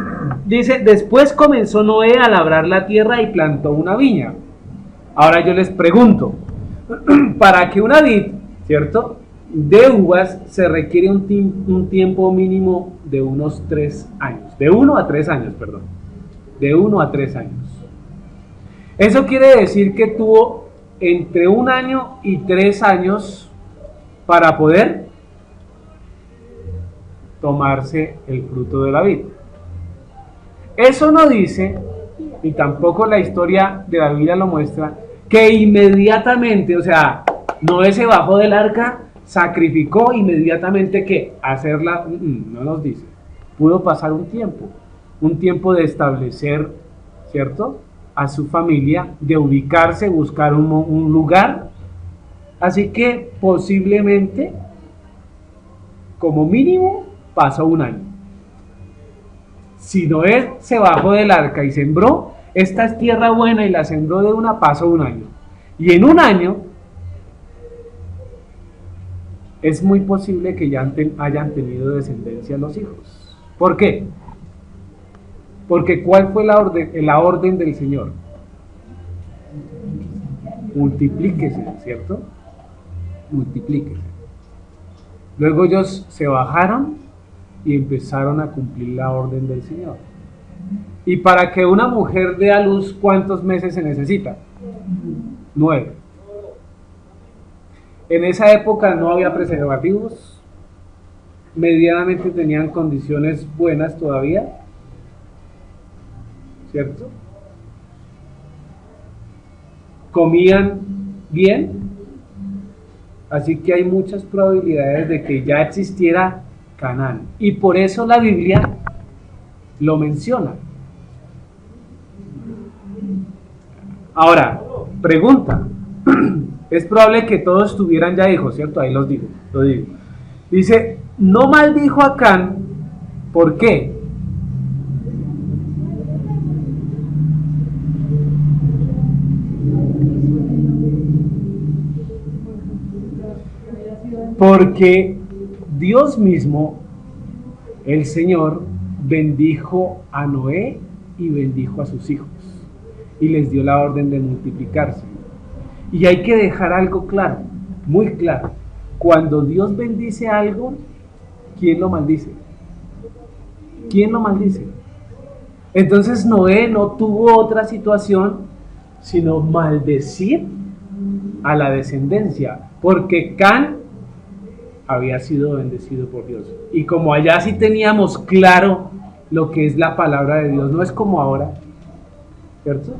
Dice, después comenzó Noé a labrar la tierra y plantó una viña. Ahora yo les pregunto, para que una vid, ¿cierto?, de uvas se requiere un tiempo mínimo de unos 3 años. De 1 a 3 años, perdón. De 1 a 3 años. Eso quiere decir que tuvo entre 1 año y 3 años para poder tomarse el fruto de la vid. Eso no dice, y tampoco la historia de la Biblia lo muestra, que inmediatamente, o sea, Noé se bajó del arca, sacrificó inmediatamente que hacerla, no nos dice. Pudo pasar un tiempo de establecer, ¿cierto?, a su familia, de ubicarse, buscar un lugar. Así que posiblemente, como mínimo, pasó 1 año. Si Noé se bajó del arca y sembró, esta es tierra buena y la sembró de una, pasó 1 año. Y en 1 año, es muy posible que ya hayan tenido descendencia los hijos. ¿Por qué? Porque ¿cuál fue la orden del Señor? Multiplíquese, ¿cierto? Multiplíquese. Luego ellos se bajaron y empezaron a cumplir la orden del Señor. Y para que una mujer dé a luz, ¿cuántos meses se necesita? 9. En esa época no había preservativos, medianamente tenían condiciones buenas todavía, ¿cierto? Comían bien, así que hay muchas probabilidades de que ya existiera Canaán, y por eso la Biblia lo menciona. Ahora, pregunta, es probable que todos tuvieran ya hijos, ¿cierto? Ahí lo digo. Dice, no maldijo a Can, ¿por qué? Porque Dios mismo, el Señor, bendijo a Noé y bendijo a sus hijos y les dio la orden de multiplicarse. Y hay que dejar algo claro, muy claro. Cuando Dios bendice algo, ¿quién lo maldice? ¿Quién lo maldice? Entonces Noé no tuvo otra situación sino maldecir a la descendencia, porque Can había sido bendecido por Dios. Y como allá sí teníamos claro lo que es la palabra de Dios, no es como ahora, ¿cierto?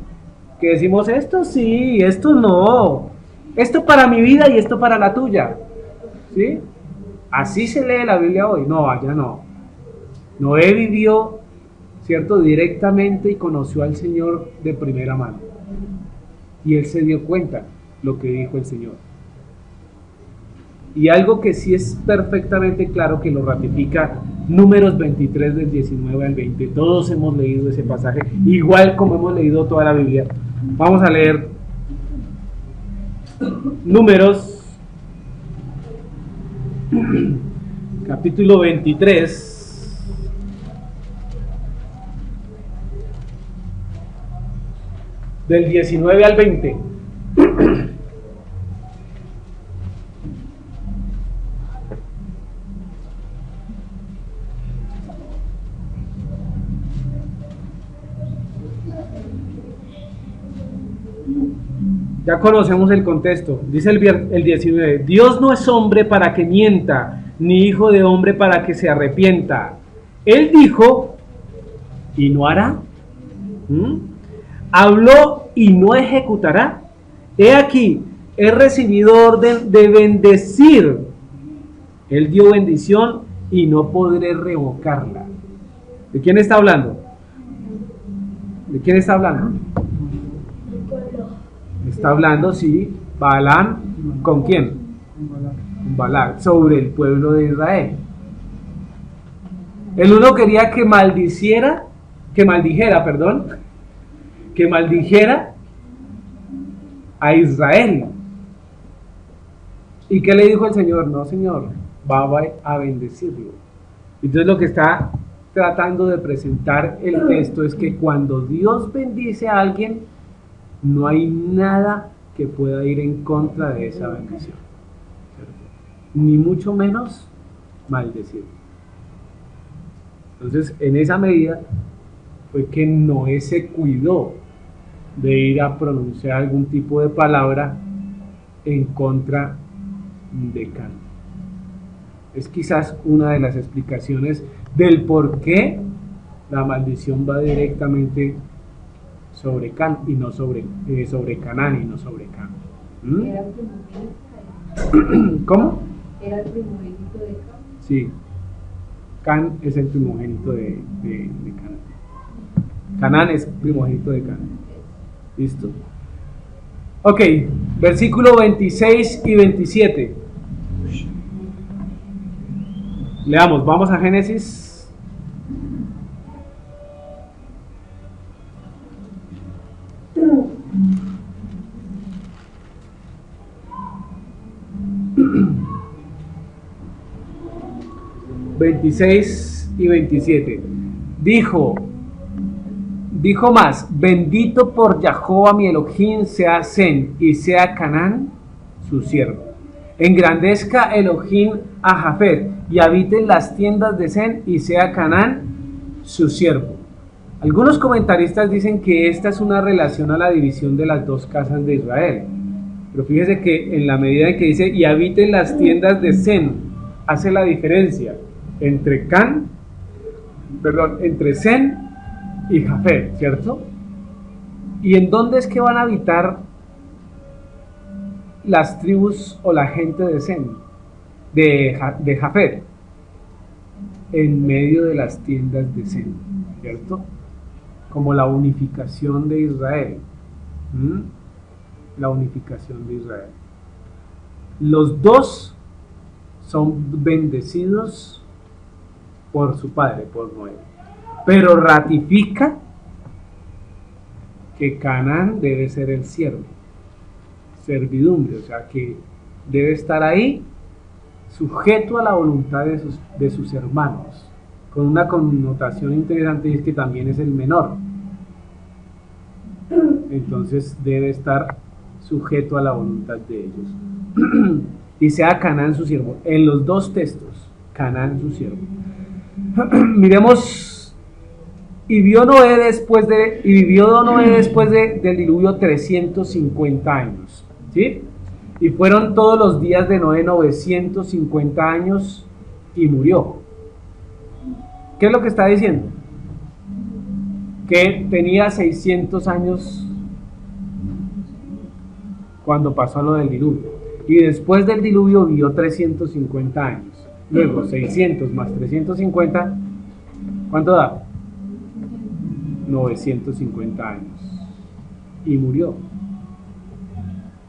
Que decimos esto sí, esto no, esto para mi vida y esto para la tuya, ¿sí? Así se lee la Biblia hoy. No, allá no. Noé vivió, ¿cierto?, directamente y conoció al Señor de primera mano. Y él se dio cuenta lo que dijo el Señor. Y algo que sí es perfectamente claro, que lo ratifica Números 23 del 19 al 20. Todos hemos leído ese pasaje, igual como hemos leído toda la Biblia. Vamos a leer Números capítulo 23, del 19 al 20. Ya conocemos el contexto. Dice el 19: Dios no es hombre para que mienta, ni hijo de hombre para que se arrepienta. Él dijo y no hará. Habló y no ejecutará. He aquí, he recibido orden de bendecir. Él dio bendición y no podré revocarla. ¿De quién está hablando? ¿De quién está hablando? Está hablando, sí, Balaam, ¿con quién? Con Balac, sobre el pueblo de Israel. El uno quería que maldijera a Israel. ¿Y qué le dijo el Señor? No, Señor, va a bendecirlo. Entonces lo que está tratando de presentar el texto es que cuando Dios bendice a alguien, no hay nada que pueda ir en contra de esa bendición, ¿cierto? Ni mucho menos maldecir. Entonces, en esa medida fue que Noé se cuidó de ir a pronunciar algún tipo de palabra en contra de Can. Es quizás una de las explicaciones del por qué la maldición va directamente sobre Can y no sobre Canaán y no sobre Can. ¿Era el primogénito? ¿Cómo? ¿Era el primogénito de Can? Sí. Can es el primogénito de Canaán. Canaán es primogénito de Canaán. ¿Listo? Ok, versículo 26 y 27. Leamos, vamos a Génesis. ...26 y 27... Dijo más: bendito por Jehová mi Elohim sea Sen y sea Canaán su siervo. Engrandezca Elohim a Jafet y habite en las tiendas de Sen y sea Canaán su siervo. Algunos comentaristas dicen que esta es una relación a la división de las dos casas de Israel. Pero fíjese que en la medida en que dice y habite en las tiendas de Sen, hace la diferencia entre entre Sen y Jafet, ¿cierto? ¿Y en dónde es que van a habitar las tribus o la gente de Sen, de Jafet? En medio de las tiendas de Sen, ¿cierto? Como la unificación de Israel. La unificación de Israel. Los dos son bendecidos por su padre, por Noé, pero ratifica que Canaán debe ser el siervo, servidumbre, o sea que debe estar ahí sujeto a la voluntad de sus hermanos, con una connotación interesante, y es que también es el menor, entonces debe estar sujeto a la voluntad de ellos. Y sea Canaán su siervo, en los dos textos, Canaán su siervo. Miremos, y vivió Noé después del diluvio 350 años, ¿sí? Y fueron todos los días de Noé 950 años y murió. ¿Qué es lo que está diciendo? Que tenía 600 años cuando pasó lo del diluvio, y después del diluvio vivió 350 años. Luego 600 más 350, ¿cuánto da? 950 años. Y murió.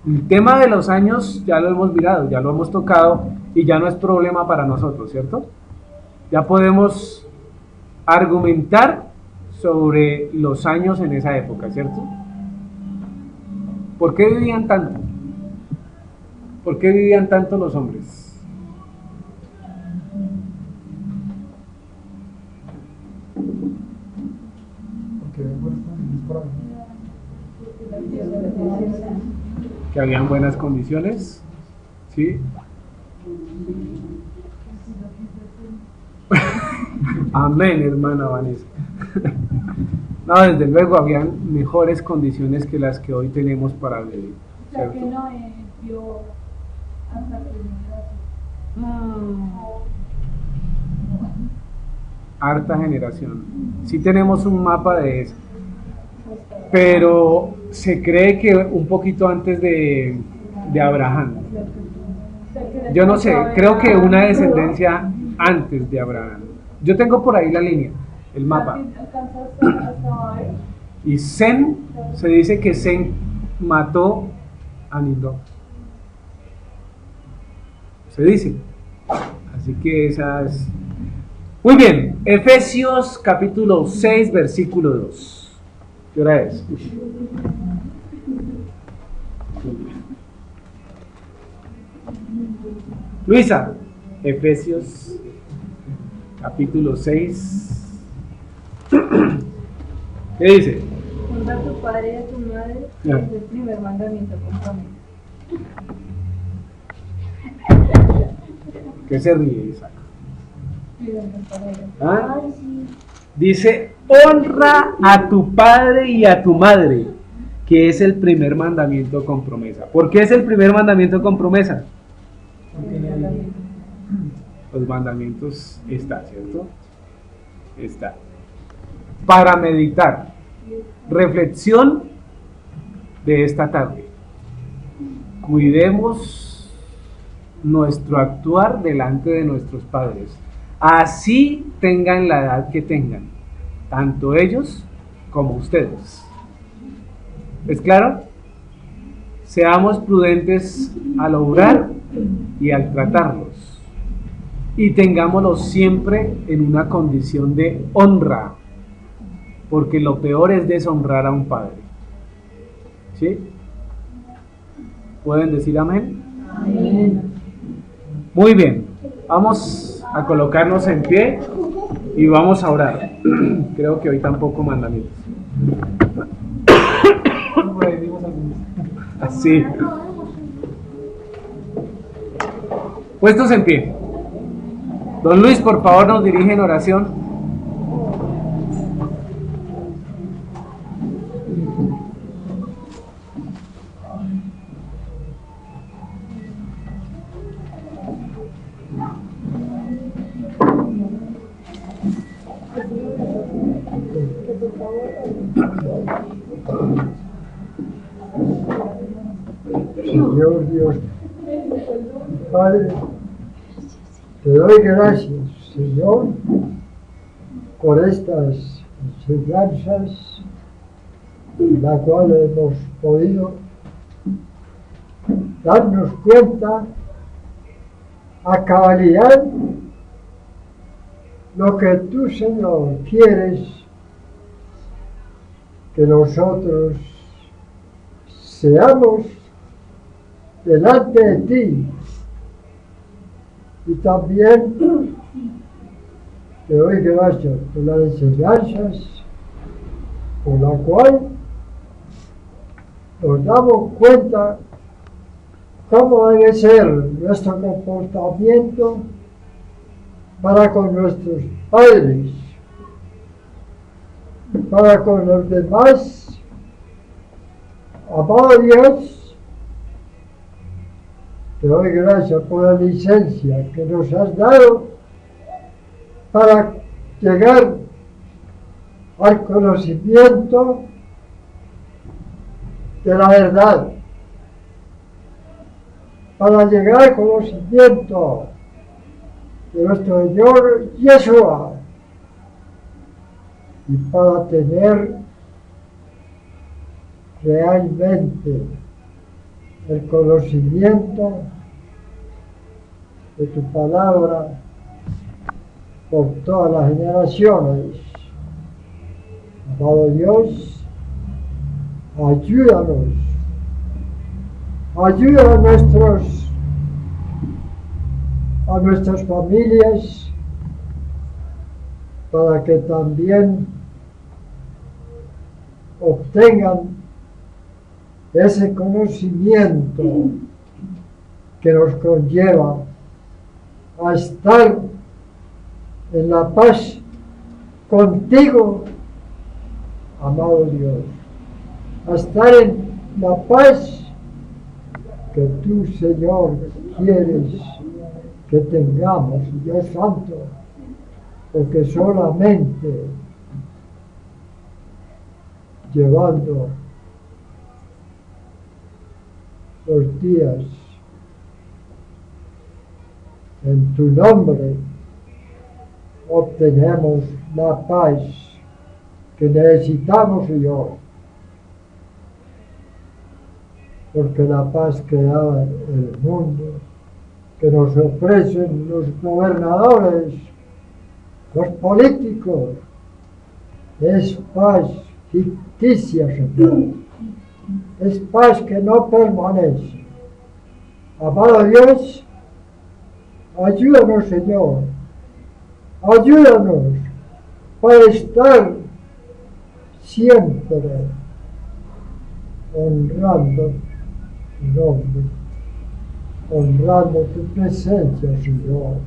El tema de los años ya lo hemos mirado, ya lo hemos tocado y ya no es problema para nosotros, ¿cierto? Ya podemos argumentar sobre los años en esa época, ¿cierto? ¿Por qué vivían tanto? ¿Por qué vivían tanto los hombres? Porque hay buenas condiciones para Que habían buenas condiciones, ¿sí? Amén, hermana Vanessa. No, desde luego habían mejores condiciones que las que hoy tenemos para vivir, O sea que ¿cierto? no vio hasta que Harta generación. Sí tenemos un mapa de eso, pero se cree que un poquito antes de Abraham. Yo no sé, creo que una descendencia antes de Abraham. Yo tengo por ahí la línea, el mapa. Y Sem, se dice que Sem mató a Nimrod. Se dice. Así que esa es... Muy bien, Efesios capítulo 6, versículo 2. ¿Qué hora es? Luisa, Efesios capítulo 6. ¿Qué dice? Honra a tu padre y a tu madre, Ya. es el primer mandamiento con promesa. ¿Qué se ríe, Isaac? ¿Ah? Ay, sí. Dice, honra a tu padre y a tu madre, que es el primer mandamiento con promesa. ¿Por qué es el primer mandamiento con promesa? Los mandamientos está, ¿cierto? Está. Para meditar. Reflexión de esta tarde. Cuidemos nuestro actuar delante de nuestros padres. Así tengan la edad que tengan, tanto ellos como ustedes. ¿Es claro? Seamos prudentes al obrar y al tratarlos, y tengámoslos siempre en una condición de honra, porque lo peor es deshonrar a un padre. ¿Sí? ¿Pueden decir amén? Amén. Muy bien, vamos a colocarnos en pie y vamos a orar. Creo que hoy tampoco mandamientos. por ahí dimos algunos. Así. Puestos en pie. Don Luis, por favor, nos dirige en oración. Señor Dios, Padre, te doy gracias, Señor, por estas enseñanzas, la cual hemos podido darnos cuenta a cabalidad lo que tú, Señor, quieres que nosotros seamos delante de ti. Y también te doy gracias por las enseñanzas por la cual nos damos cuenta cómo debe ser nuestro comportamiento para con nuestros padres, para con los demás. Amado Dios, te doy gracias por la licencia que nos has dado para llegar al conocimiento de la verdad, para llegar al conocimiento de nuestro Señor Yeshua, y para tener realmente el conocimiento de tu palabra por todas las generaciones. Amado Dios, ayúdanos, ayuda a nuestras familias para que también obtengan ese conocimiento que nos conlleva a estar en la paz contigo, amado Dios, a estar en la paz que tú, Señor, quieres que tengamos, Dios Santo, porque solamente llevando los días en tu nombre obtenemos la paz que necesitamos, Señor, porque la paz que da el mundo, que nos ofrecen los gobernadores, los políticos, es paz ficticia, Señor, es paz que no permanece. Amado Dios, ayúdanos, Señor, ayúdanos para estar siempre honrando tu nombre, honrando tu presencia, Señor.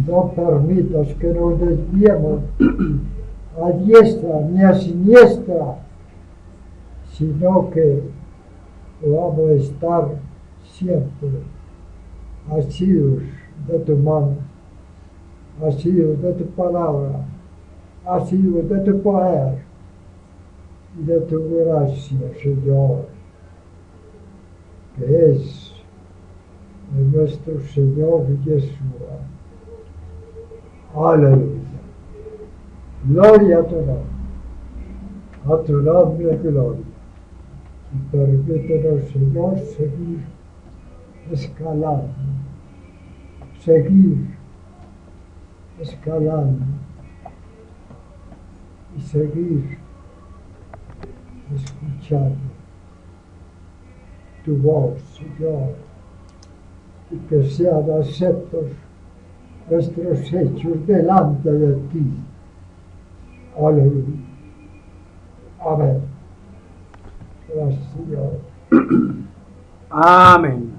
No permitas que nos desviemos a diestra ni a siniestra, sino que podamos estar siempre asidos de tu mano, asidos de tu palabra, asidos de tu poder y de tu gracia, Señor, que es de nuestro Señor Yeshua. Aleluya. Gloria a tu nombre, gloria. Y permítenos, Señor, seguir escalando, seguir escalando y seguir escuchando tu voz, Señor, y que sean aceptos nuestros hechos delante de ti. Aleluya. Amén. Gracias, Señor. Amén.